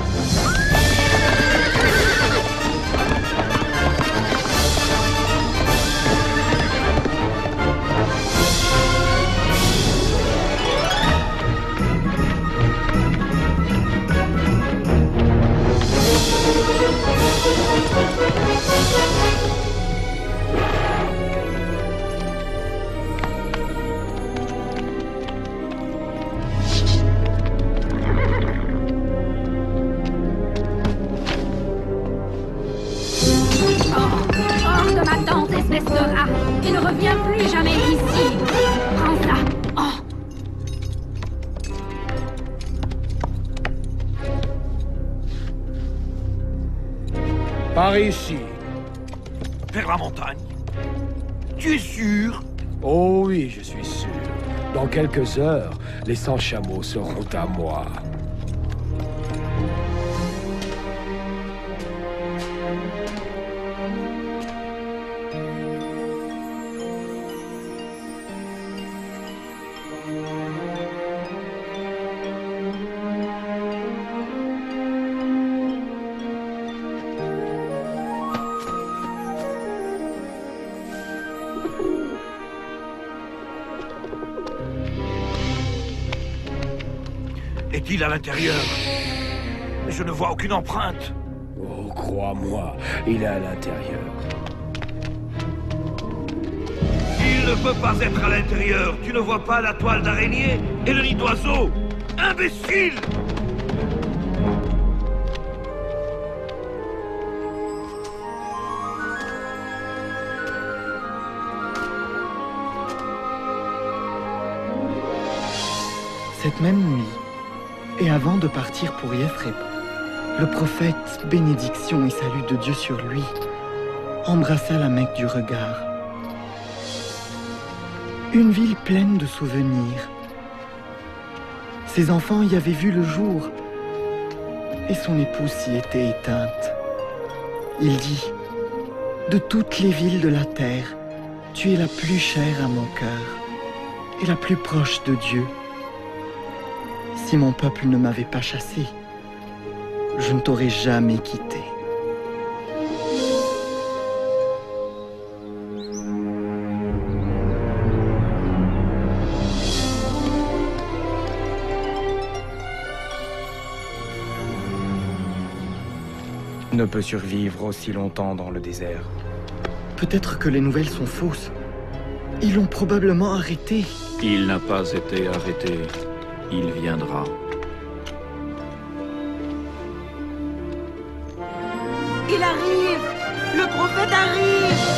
Par ici. Vers la montagne. Tu es sûr? Oh oui, je suis sûr. Dans quelques heures, les 100 chameaux seront à moi. Est-il à l'intérieur? Je ne vois aucune empreinte. Oh, crois-moi, il est à l'intérieur. Il ne peut pas être à l'intérieur. Tu ne vois pas la toile d'araignée et le nid d'oiseau? Imbécile! Cette même nuit, et avant de partir pour Yathrib, le prophète, bénédiction et salut de Dieu sur lui, embrassa la Mecque du regard. Une ville pleine de souvenirs. Ses enfants y avaient vu le jour, et son épouse s'y était éteinte. Il dit, « De toutes les villes de la terre, tu es la plus chère à mon cœur, et la plus proche de Dieu. Si mon peuple ne m'avait pas chassé, je ne t'aurais jamais quitté. » Ne peut survivre aussi longtemps dans le désert. Peut-être que les nouvelles sont fausses. Ils l'ont probablement arrêté. Il n'a pas été arrêté. Il viendra. Il arrive! Le prophète arrive!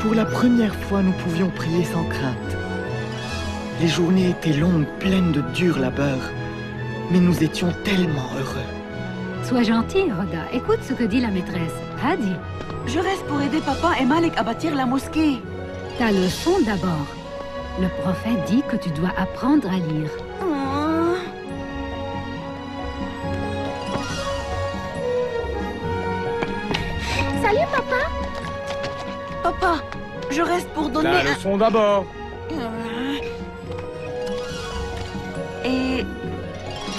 Pour la première fois, nous pouvions prier sans crainte. Les journées étaient longues, pleines de durs labeurs, mais nous étions tellement heureux. Sois gentil, Rhoda. Écoute ce que dit la maîtresse. Hadi. Je reste pour aider papa et Malik à bâtir la mosquée. Ta leçon d'abord. Le prophète dit que tu dois apprendre à lire. Salut, papa. Papa, je reste pour donner La leçon d'abord. Et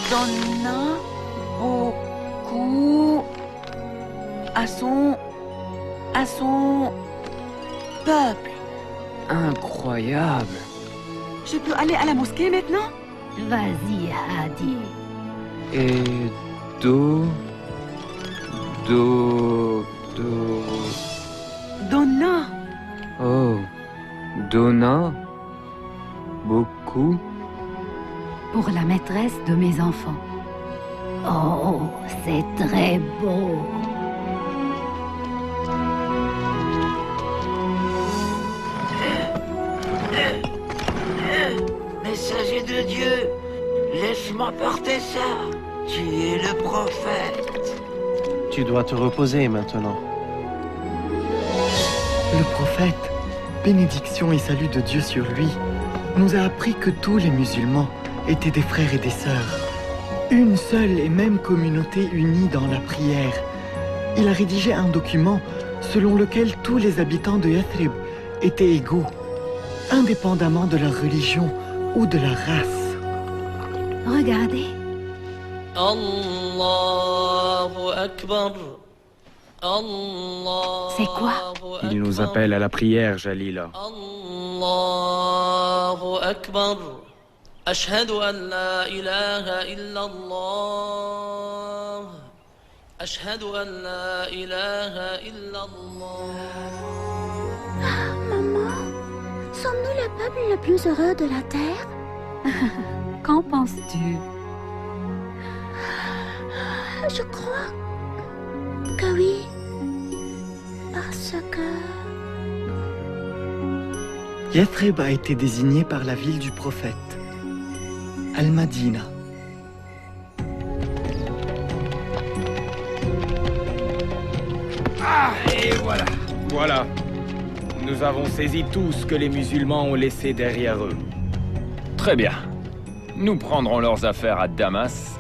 donna beaucoup à son peuple. Incroyable. Je peux aller à la mosquée maintenant? Vas-y, Hadi. Et Donna. Oh, Donna. Beaucoup. Pour la maîtresse de mes enfants. Oh, c'est très beau. Messager de Dieu, laisse-moi porter ça. Tu es le prophète. Tu dois te reposer maintenant. Le prophète, bénédiction et salut de Dieu sur lui, nous a appris que tous les musulmans étaient des frères et des sœurs. Une seule et même communauté unie dans la prière. Il a rédigé un document selon lequel tous les habitants de Yathrib étaient égaux, indépendamment de leur religion ou de leur race. Regardez. C'est quoi? Il nous appelle à la prière, Jalila. Allahu Akbar. Ashhadu an la ilaha illallah. Ashhadu an la ilaha illallah. Maman, sommes-nous le peuple le plus heureux de la terre? Qu'en penses-tu? Je crois que oui. Parce que... Yathrib a été désigné par la ville du prophète, Al-Madina. Ah, et voilà. Voilà. Nous avons saisi tout ce que les musulmans ont laissé derrière eux. Très bien. Nous prendrons leurs affaires à Damas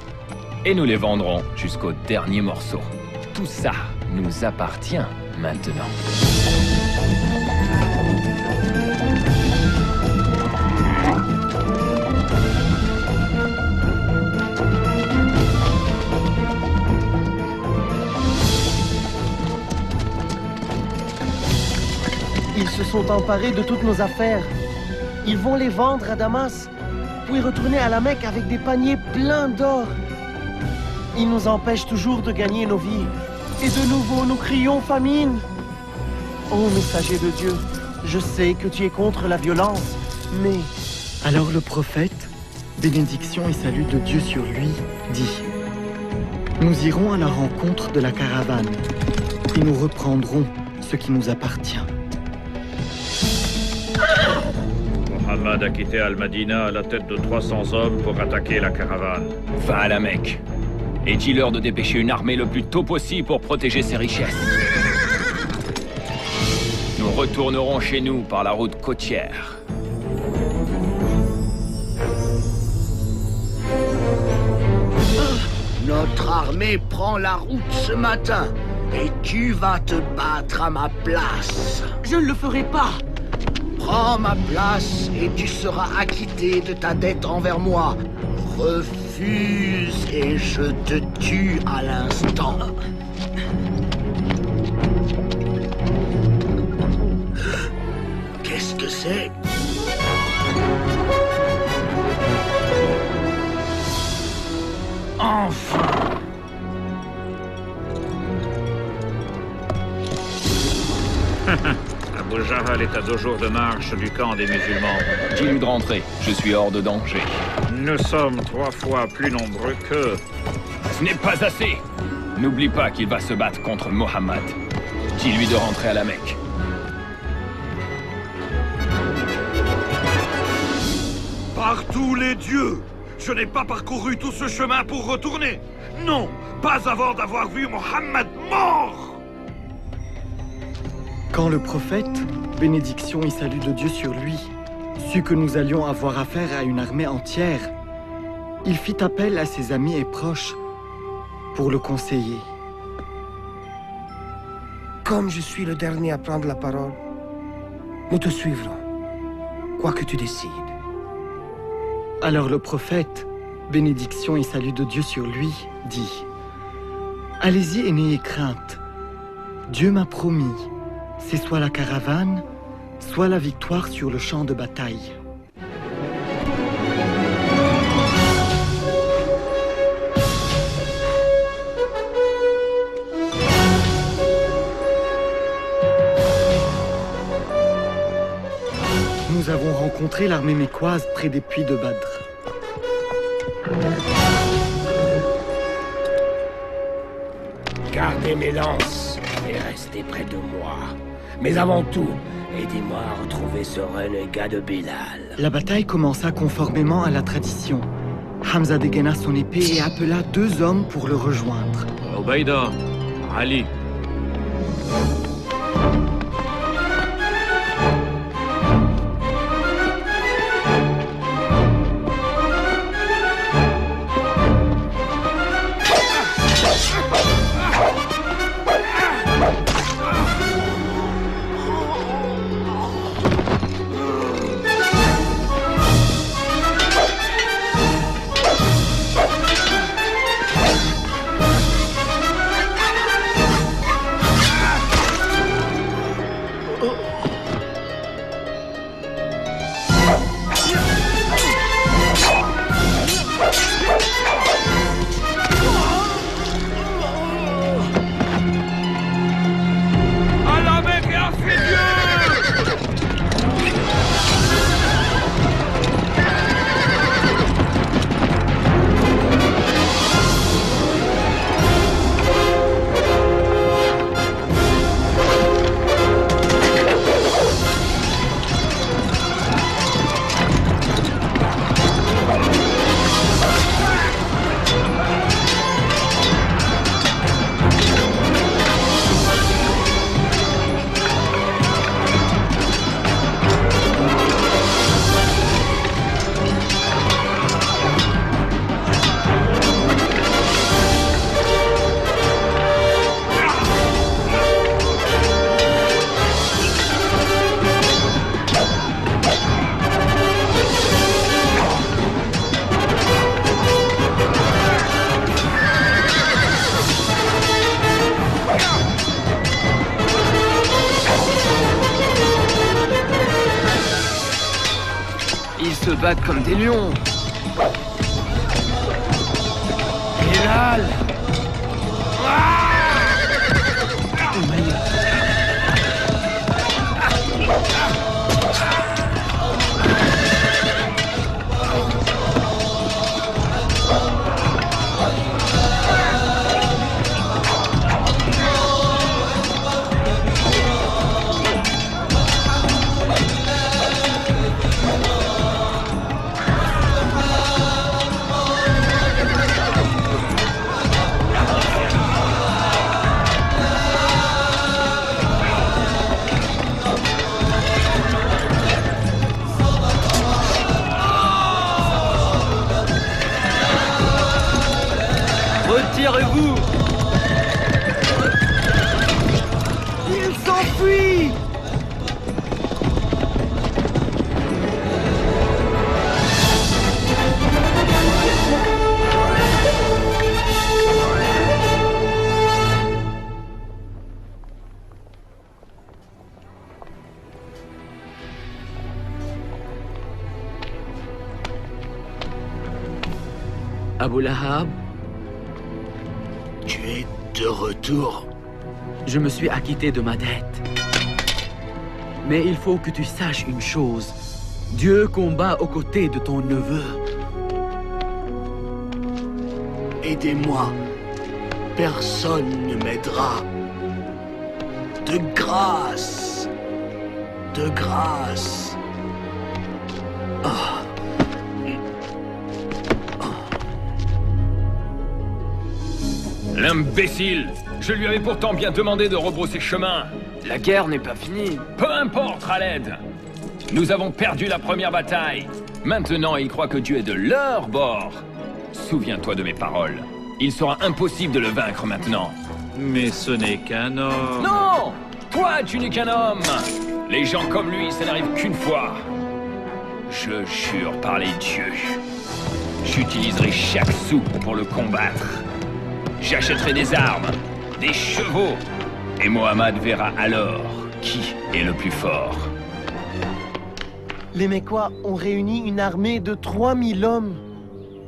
et nous les vendrons jusqu'au dernier morceau. Tout ça nous appartient maintenant. Ils se sont emparés de toutes nos affaires. Ils vont les vendre à Damas, puis retourner à la Mecque avec des paniers pleins d'or. Ils nous empêchent toujours de gagner nos vies. Et de nouveau, nous crions famine. Ô messager de Dieu, je sais que tu es contre la violence, mais... Alors le prophète, bénédiction et salut de Dieu sur lui, dit: Nous irons à la rencontre de la caravane, et nous reprendrons ce qui nous appartient. Mohammed a quitté Al-Madina à la tête de 300 hommes pour attaquer la caravane. Va à la Mecque et dis-leur de dépêcher une armée le plus tôt possible pour protéger ses richesses. Nous retournerons chez nous par la route côtière. Notre armée prend la route ce matin et tu vas te battre à ma place. Je ne le ferai pas. Prends ma place et tu seras acquitté de ta dette envers moi. Refuse et je te tue à l'instant. Qu'est-ce que c'est? Enfin! Abu Jahl est à 2 jours de marche du camp des musulmans. Dis-lui de rentrer, je suis hors de danger. Nous sommes 3 fois plus nombreux qu'eux. Ce n'est pas assez. N'oublie pas qu'il va se battre contre Mohammed. Dis-lui de rentrer à la Mecque. Par tous les dieux, je n'ai pas parcouru tout ce chemin pour retourner. Non, pas avant d'avoir vu Mohammed mort. Quand le prophète, bénédiction et salut de Dieu sur lui, sut que nous allions avoir affaire à une armée entière, il fit appel à ses amis et proches pour le conseiller. Comme je suis le dernier à prendre la parole, nous te suivrons, quoi que tu décides. Alors le prophète, bénédiction et salut de Dieu sur lui, dit: Allez-y et n'ayez crainte. Dieu m'a promis, c'est soit la caravane, soit la victoire sur le champ de bataille. Nous avons rencontré l'armée mécoise près des puits de Badr. Gardez mes lances et restez près de moi. Mais avant tout, aidez-moi à retrouver ce renégat de Bilal. La bataille commença conformément à la tradition. Hamza dégaina son épée et appela 2 hommes pour le rejoindre. Ubaïda, Ali. battent comme des lions. Bilal! Retirez-vous! Il s'enfuit! Abu Lahab, Tu es de retour. Je me suis acquitté de ma dette. Mais il faut que tu saches une chose. Dieu combat aux côtés de ton neveu. Aidez-moi. Personne ne m'aidera. De grâce. De grâce. Ah. L'imbécile! Je lui avais pourtant bien demandé de rebrousser chemin. la guerre n'est pas finie. Peu importe, Khaled. Nous avons perdu la première bataille. Maintenant, ils croient que Dieu est de leur bord. Souviens-toi de mes paroles. Il sera impossible de le vaincre maintenant. Mais ce n'est qu'un homme. Non! Toi, tu n'es qu'un homme! Les gens comme lui, ça n'arrive qu'une fois. Je jure par les dieux. J'utiliserai chaque sou pour le combattre. J'achèterai des armes, des chevaux. Et Mohammed verra alors qui est le plus fort. Les Mécois ont réuni une armée de 3000 hommes.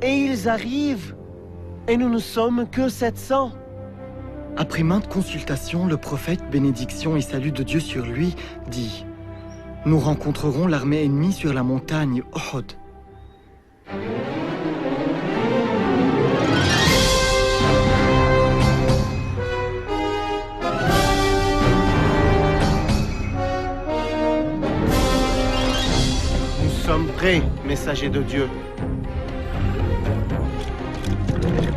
Et ils arrivent. Et nous ne sommes que 700. Après maintes consultations, le prophète, bénédiction et salut de Dieu sur lui, dit « Nous rencontrerons l'armée ennemie sur la montagne Uhud. » Nous sommes prêts, messager de Dieu.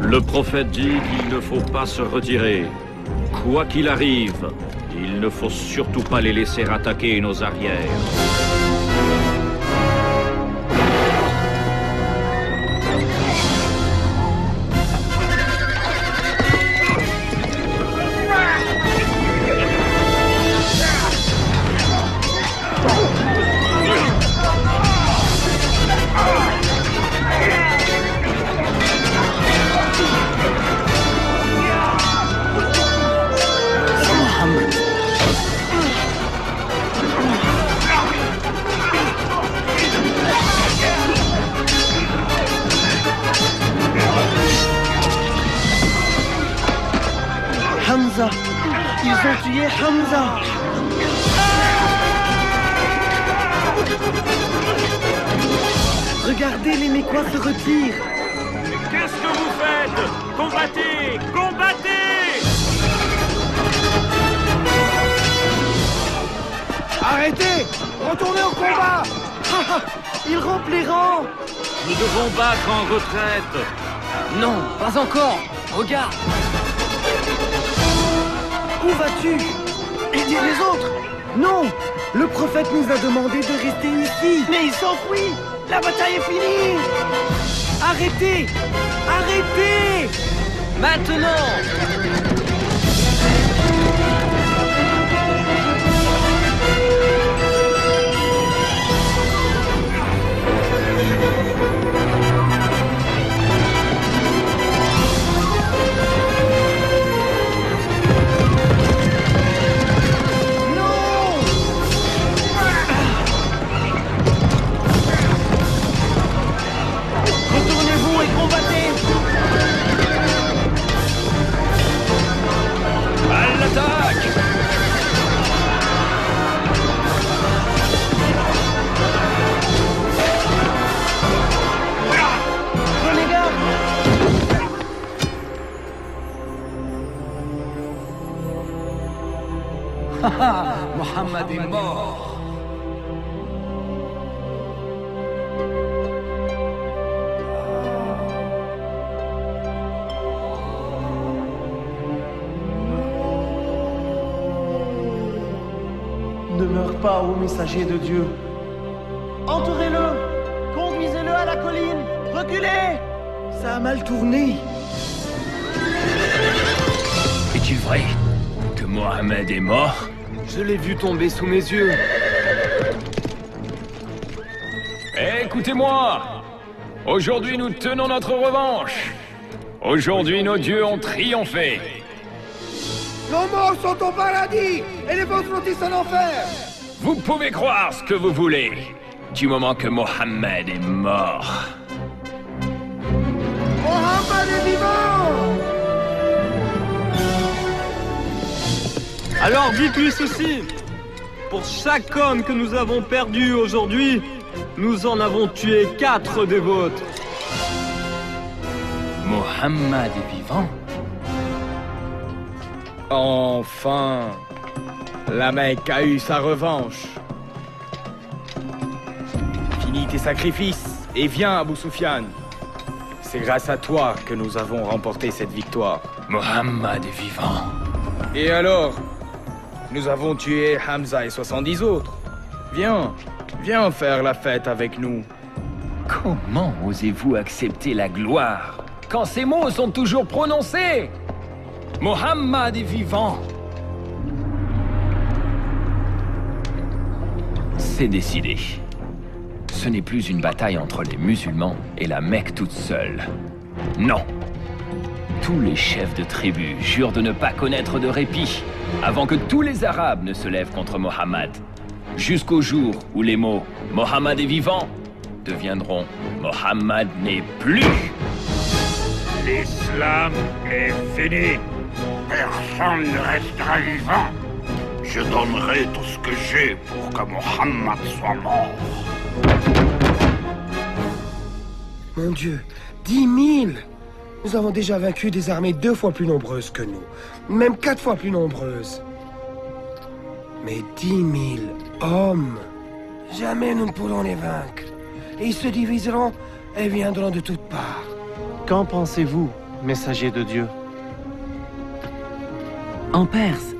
Le prophète dit qu'il ne faut pas se retirer. Quoi qu'il arrive, il ne faut surtout pas les laisser attaquer nos arrières. Hamza! Ils ont tué Hamza! Regardez, les Mécois se retirent! Qu'est-ce que vous faites? Combattez! Combattez! Arrêtez! Retournez au combat! Ils rompent les rangs! Nous devons battre en retraite. Non, pas encore. Regarde. Où vas-tu? Aider les autres? Non! Le prophète nous a demandé de rester ici! Mais il s'enfuit! La bataille est finie! Arrêtez! Arrêtez! Maintenant! Mohammed est mort. Ne meurs pas, ô messager de Dieu. Entourez-le! Conduisez-le à la colline! Reculez! Ça a mal tourné. Est-il vrai que Mohammed est mort? Je l'ai vu tomber sous mes yeux. Écoutez-moi! Aujourd'hui, nous tenons notre revanche. Aujourd'hui, nos dieux ont triomphé. Nos morts sont au paradis et les vôtres sont en enfer. Vous pouvez croire ce que vous voulez, du moment que Mohammed est mort. Mohammed est vivant. Alors dites-lui ceci. Pour chaque homme que nous avons perdu aujourd'hui, nous en avons tué 4 des vôtres. Mohammed est vivant? Enfin, la Mecque a eu sa revanche. Finis tes sacrifices et viens, Abu Sufyan. C'est grâce à toi que nous avons remporté cette victoire. Mohammed est vivant. Et alors? Nous avons tué Hamza et 70 autres. Viens, viens faire la fête avec nous. Comment osez-vous accepter la gloire quand ces mots sont toujours prononcés? Mohammed est vivant. C'est décidé. Ce n'est plus une bataille entre les musulmans et la Mecque toute seule. Non. Tous les chefs de tribus jurent de ne pas connaître de répit avant que tous les Arabes ne se lèvent contre Mohammed. Jusqu'au jour où les mots « Mohammed est vivant » deviendront « Mohammed n'est plus ». L'islam est fini. Personne ne restera vivant. Je donnerai tout ce que j'ai pour que Mohammed soit mort. Mon Dieu, 10 000! Nous avons déjà vaincu des armées 2 fois plus nombreuses que nous. Même 4 fois plus nombreuses. Mais 10 000 hommes, jamais nous ne pourrons les vaincre. Et ils se diviseront et viendront de toutes parts. Qu'en pensez-vous, messager de Dieu? En Perse,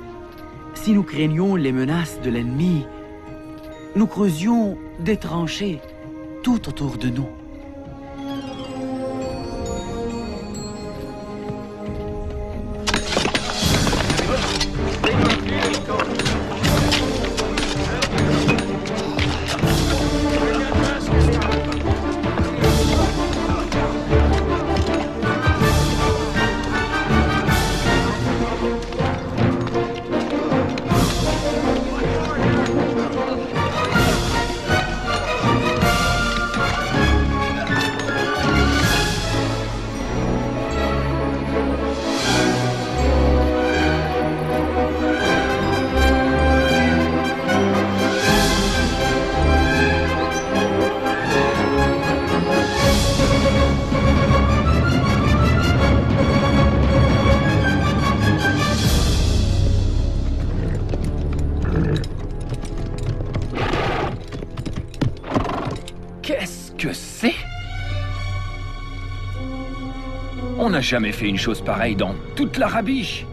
si nous craignions les menaces de l'ennemi, nous creusions des tranchées tout autour de nous. Qu'est-ce que c'est? On n'a jamais fait une chose pareille dans toute l'Arabie.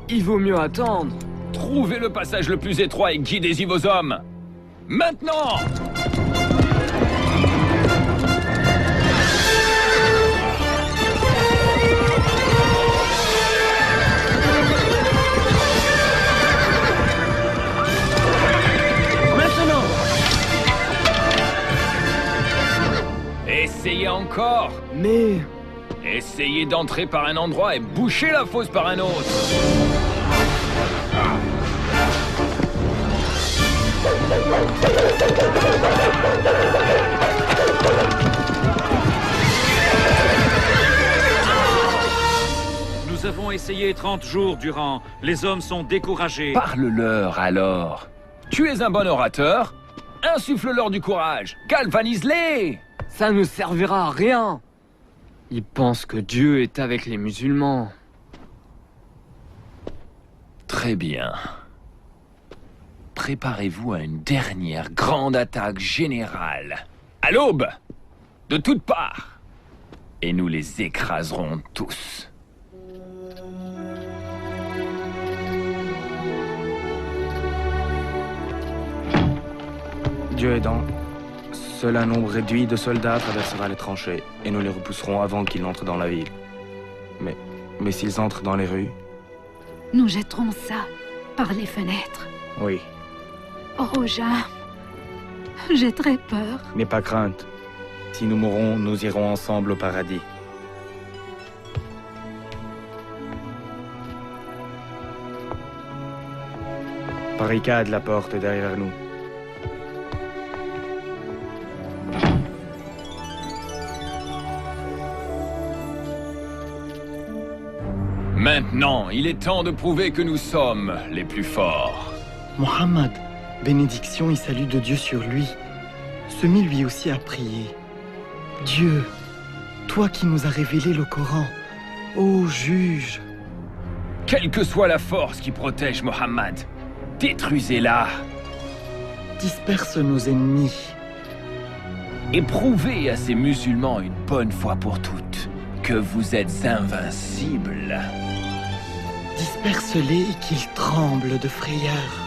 Il vaut mieux attendre. Trouvez le passage le plus étroit et guidez-y vos hommes. Maintenant! Maintenant! Essayez encore. Mais... Essayez d'entrer par un endroit et bouchez la fosse par un autre. Nous avons essayé 30 jours durant. Les hommes sont découragés. Parle-leur alors. Tu es un bon orateur. Insuffle-leur du courage. Galvanise-les. Ça ne servira à rien. Ils pensent que Dieu est avec les musulmans. Très bien. préparez-vous à une dernière grande attaque générale. À l'aube, de toutes parts. Et nous les écraserons tous. Dieu aidant, seul un nombre réduit de soldats traversera les tranchées, et nous les repousserons avant qu'ils n'entrent dans la ville. Mais s'ils entrent dans les rues... Nous jetterons ça par les fenêtres. Oui. Oh, Roja, j'ai très peur. N'aie pas crainte. Si nous mourons, nous irons ensemble au paradis. Barricade la porte derrière nous. Maintenant, il est temps de prouver que nous sommes les plus forts. Mohammed, bénédiction et salut de Dieu sur lui, se mit lui aussi à prier. Dieu, toi qui nous as révélé le Coran, ô juge. Quelle que soit la force qui protège Mohammed, détruisez-la. Disperse nos ennemis. Et prouvez à ces musulmans une bonne fois pour toutes que vous êtes invincibles. Disperse-les et qu'ils tremblent de frayeur.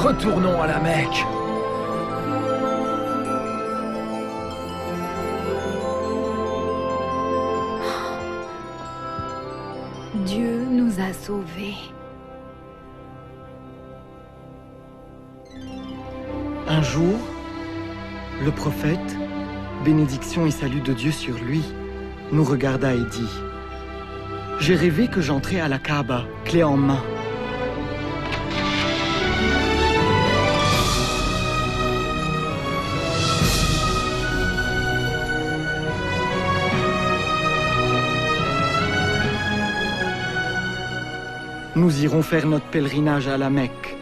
Retournons à la Mecque. Dieu nous a sauvés. Un jour, le prophète, bénédiction et salut de Dieu sur lui, nous regarda et dit: j'ai rêvé que j'entrais à la Kaaba, clé en main. Nous irons faire notre pèlerinage à la Mecque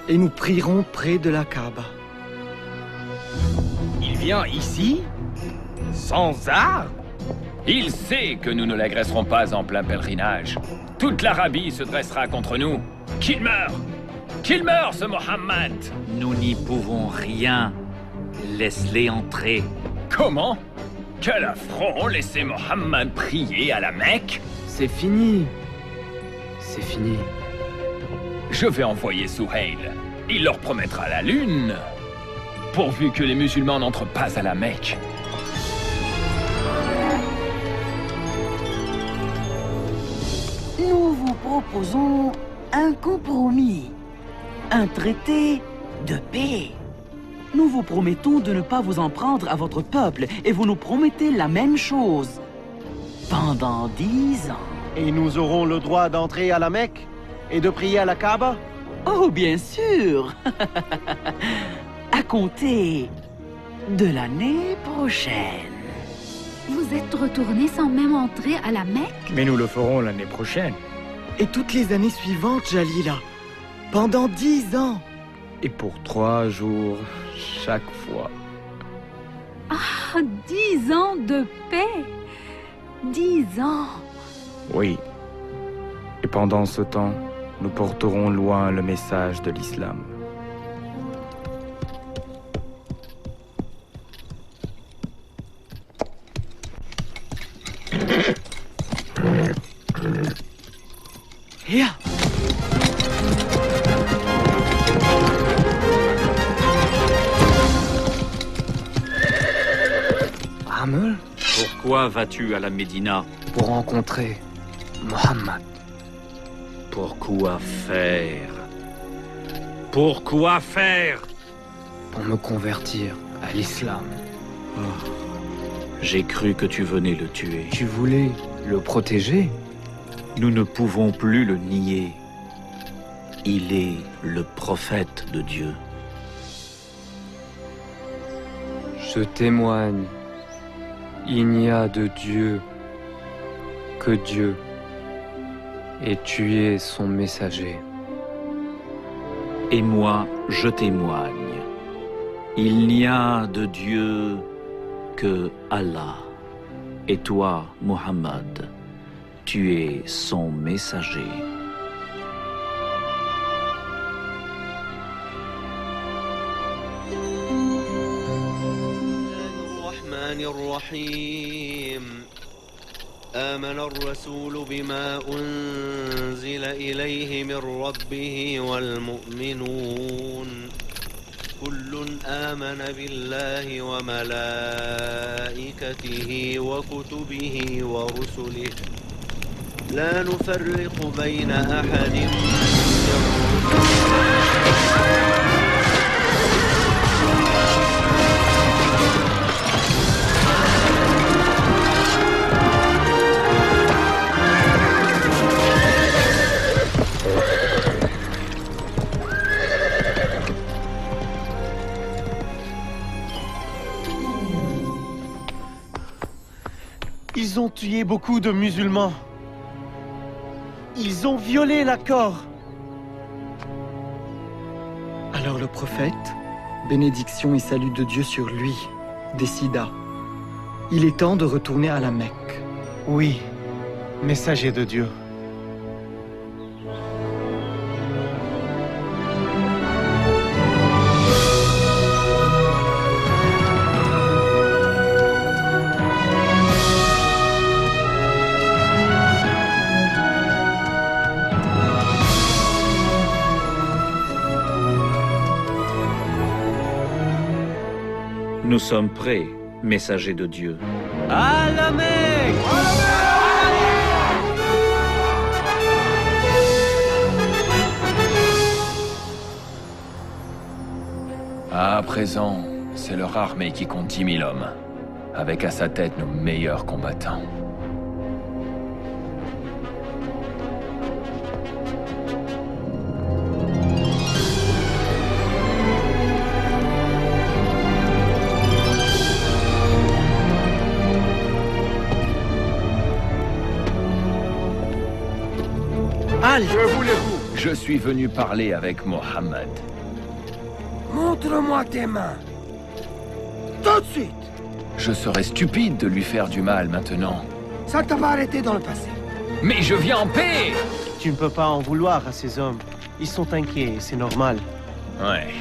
et nous prierons près de la Kaaba. Il vient ici? Sans armes? Il sait que nous ne l'agresserons pas en plein pèlerinage. Toute l'Arabie se dressera contre nous. Qu'il meure! Qu'il meure, ce Mohammed! Nous n'y pouvons rien. Laisse-les entrer. Comment? Quel affront, laisser Mohammed prier à la Mecque? C'est fini. C'est fini. Je vais envoyer Souhail. Il leur promettra la lune. Pourvu que les musulmans n'entrent pas à la Mecque. Nous vous proposons un compromis. Un traité de paix. Nous vous promettons de ne pas vous en prendre à votre peuple et vous nous promettez la même chose. Pendant 10 ans. Et nous aurons le droit d'entrer à la Mecque et de prier à la Kaaba? Oh, bien sûr. À compter de l'année prochaine. Vous êtes retourné sans même entrer à la Mecque? Mais nous le ferons l'année prochaine. Et toutes les années suivantes, Jalila. Pendant 10 ans. Et pour 3 jours, chaque fois. Ah, 10 ans de paix. 10 ans. Oui. Et pendant ce temps, nous porterons loin le message de l'islam. Hia! Amel? Pourquoi vas-tu à la Médina? Pour rencontrer Mohammed. Pourquoi faire? Pourquoi faire? Pour me convertir à l'islam. Oh. J'ai cru que tu venais le tuer. Tu voulais le protéger? Nous ne pouvons plus le nier. Il est le prophète de Dieu. Je témoigne. Il n'y a de Dieu que Dieu. Et tu es son messager. Et moi, je témoigne. Il n'y a de Dieu que Allah. Et toi, Muhammad, tu es son messager. آمن الرسول بما أنزل إليه من ربه والمؤمنون كل آمن بالله وملائكته وكتبه ورسله لا نفرق بين أحد من Ils ont tué beaucoup de musulmans. Ils ont violé l'accord. Alors le prophète, bénédiction et salut de Dieu sur lui, décida. Il est temps de retourner à la Mecque. Oui, messager de Dieu. Nous sommes prêts, messagers de Dieu. À la Mecque! À présent, c'est leur armée qui compte 10 000 hommes, avec à sa tête nos meilleurs combattants. Que voulez-vous? Je suis venu parler avec Mohammed. Montre-moi tes mains. Tout de suite. Je serais stupide de lui faire du mal maintenant. Ça t'a pas arrêté dans le passé. Mais je viens en paix! Tu ne peux pas en vouloir à ces hommes. Ils sont inquiets, c'est normal. Ouais.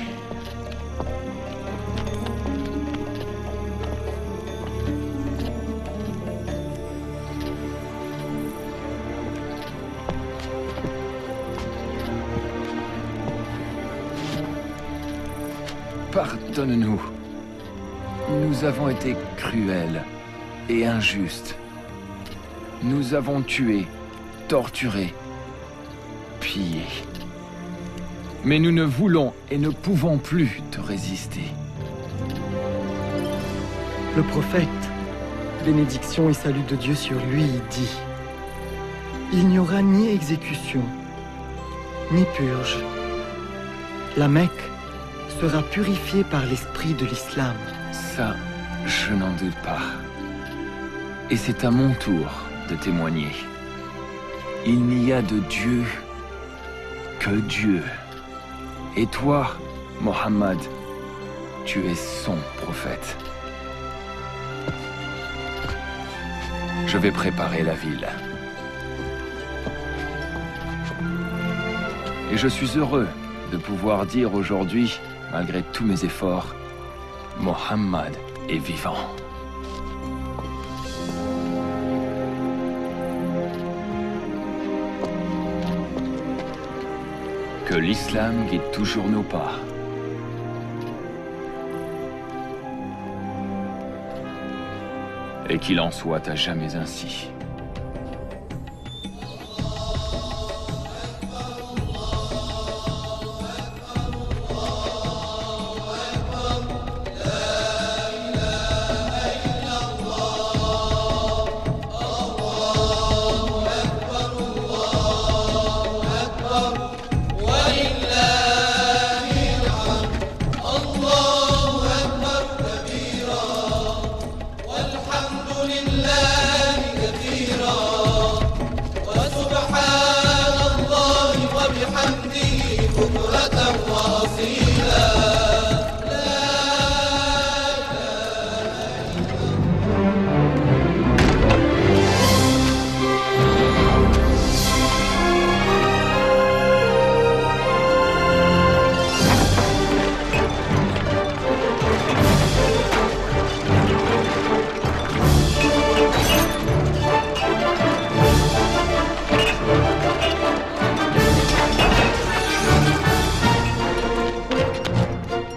Pardonne-nous. Nous avons été cruels et injustes. Nous avons tué, torturé, pillé. Mais nous ne voulons et ne pouvons plus te résister. Le prophète, bénédiction et salut de Dieu sur lui, dit: il n'y aura ni exécution, ni purge. La Mecque sera purifiée par l'esprit de l'islam. Ça, je n'en doute pas. Et c'est à mon tour de témoigner. Il n'y a de Dieu que Dieu. Et toi, Mohammed, tu es son prophète. Je vais préparer la ville. Et je suis heureux de pouvoir dire aujourd'hui, malgré tous mes efforts, Mohammed est vivant. Que l'islam guide toujours nos pas. Et qu'il en soit à jamais ainsi.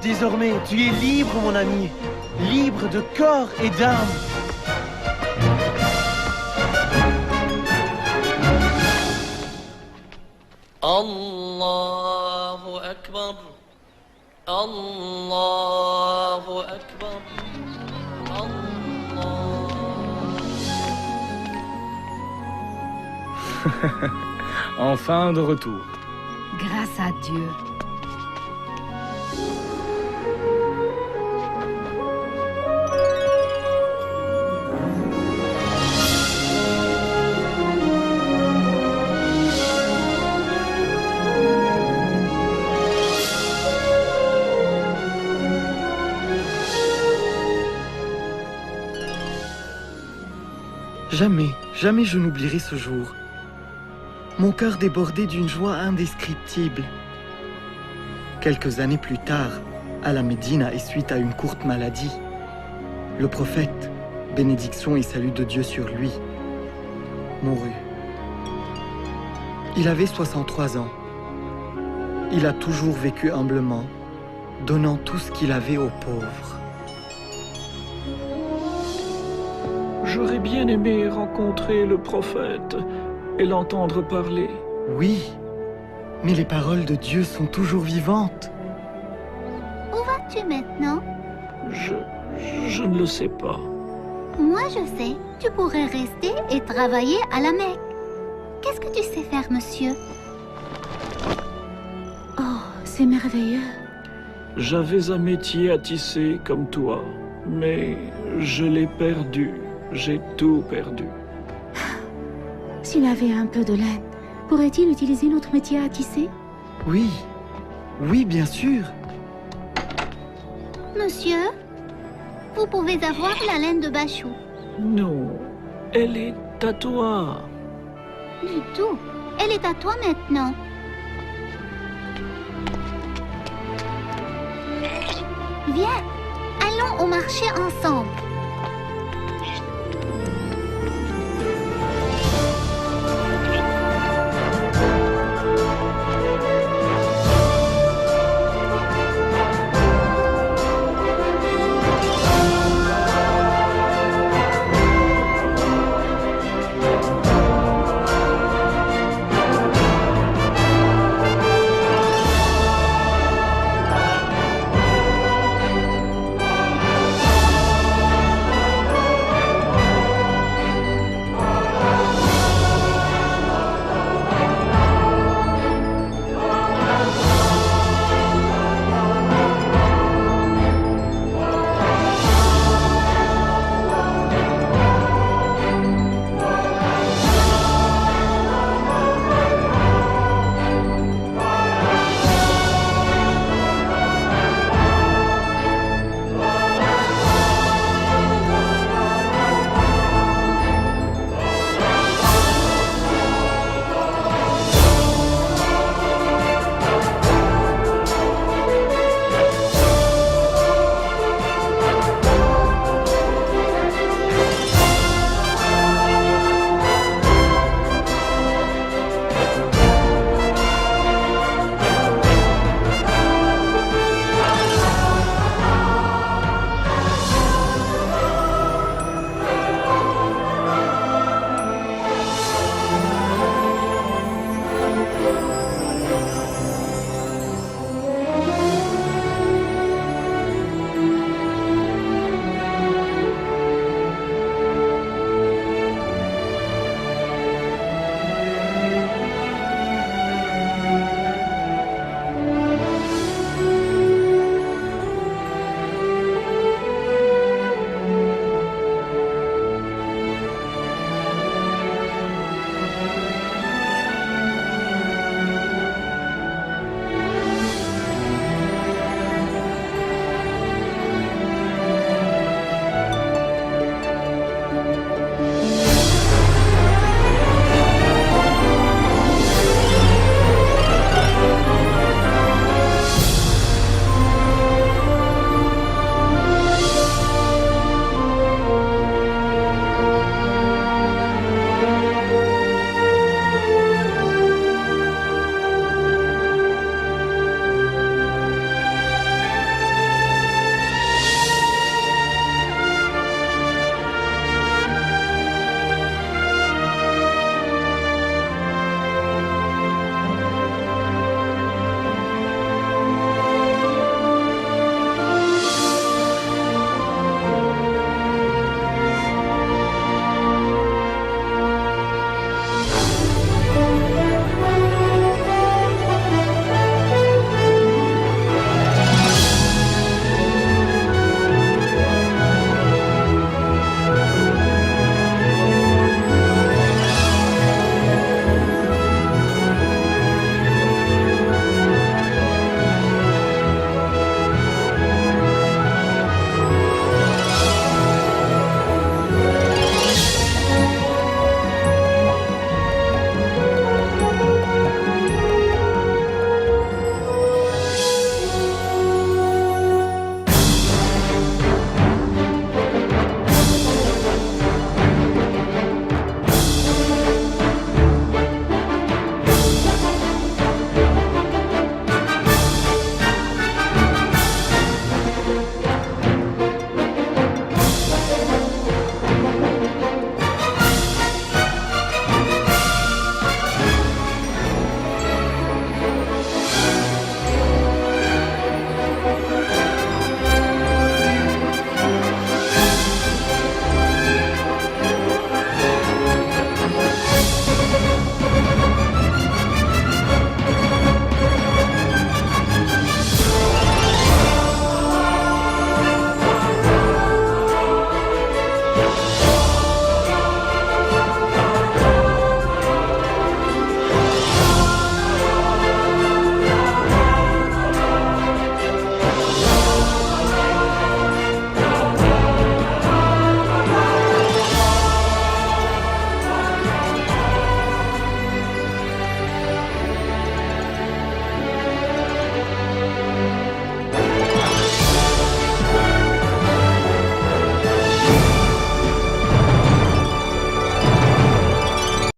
Désormais, tu es libre, mon ami. Libre de corps et d'âme. Allahu Akbar. Allahu Akbar. Enfin de retour. Grâce à Dieu. Jamais, jamais je n'oublierai ce jour. Mon cœur débordait d'une joie indescriptible. Quelques années plus tard, à la Médine et suite à une courte maladie, le prophète, bénédiction et salut de Dieu sur lui, mourut. Il avait 63 ans. Il a toujours vécu humblement, donnant tout ce qu'il avait aux pauvres. J'aurais bien aimé rencontrer le prophète et l'entendre parler. Oui, mais les paroles de Dieu sont toujours vivantes. Où vas-tu maintenant? Je ne le sais pas. Moi, je sais. Tu pourrais rester et travailler à la Mecque. Qu'est-ce que tu sais faire, monsieur? Oh, c'est merveilleux. J'avais un métier à tisser comme toi, mais je l'ai perdu. J'ai tout perdu. S'il avait un peu de laine, pourrait-il utiliser notre métier à tisser? Oui, oui, bien sûr. Monsieur, vous pouvez avoir la laine de Bachou. Non, elle est est à toi. Du tout. Elle est à toi maintenant. Viens, allons au marché ensemble.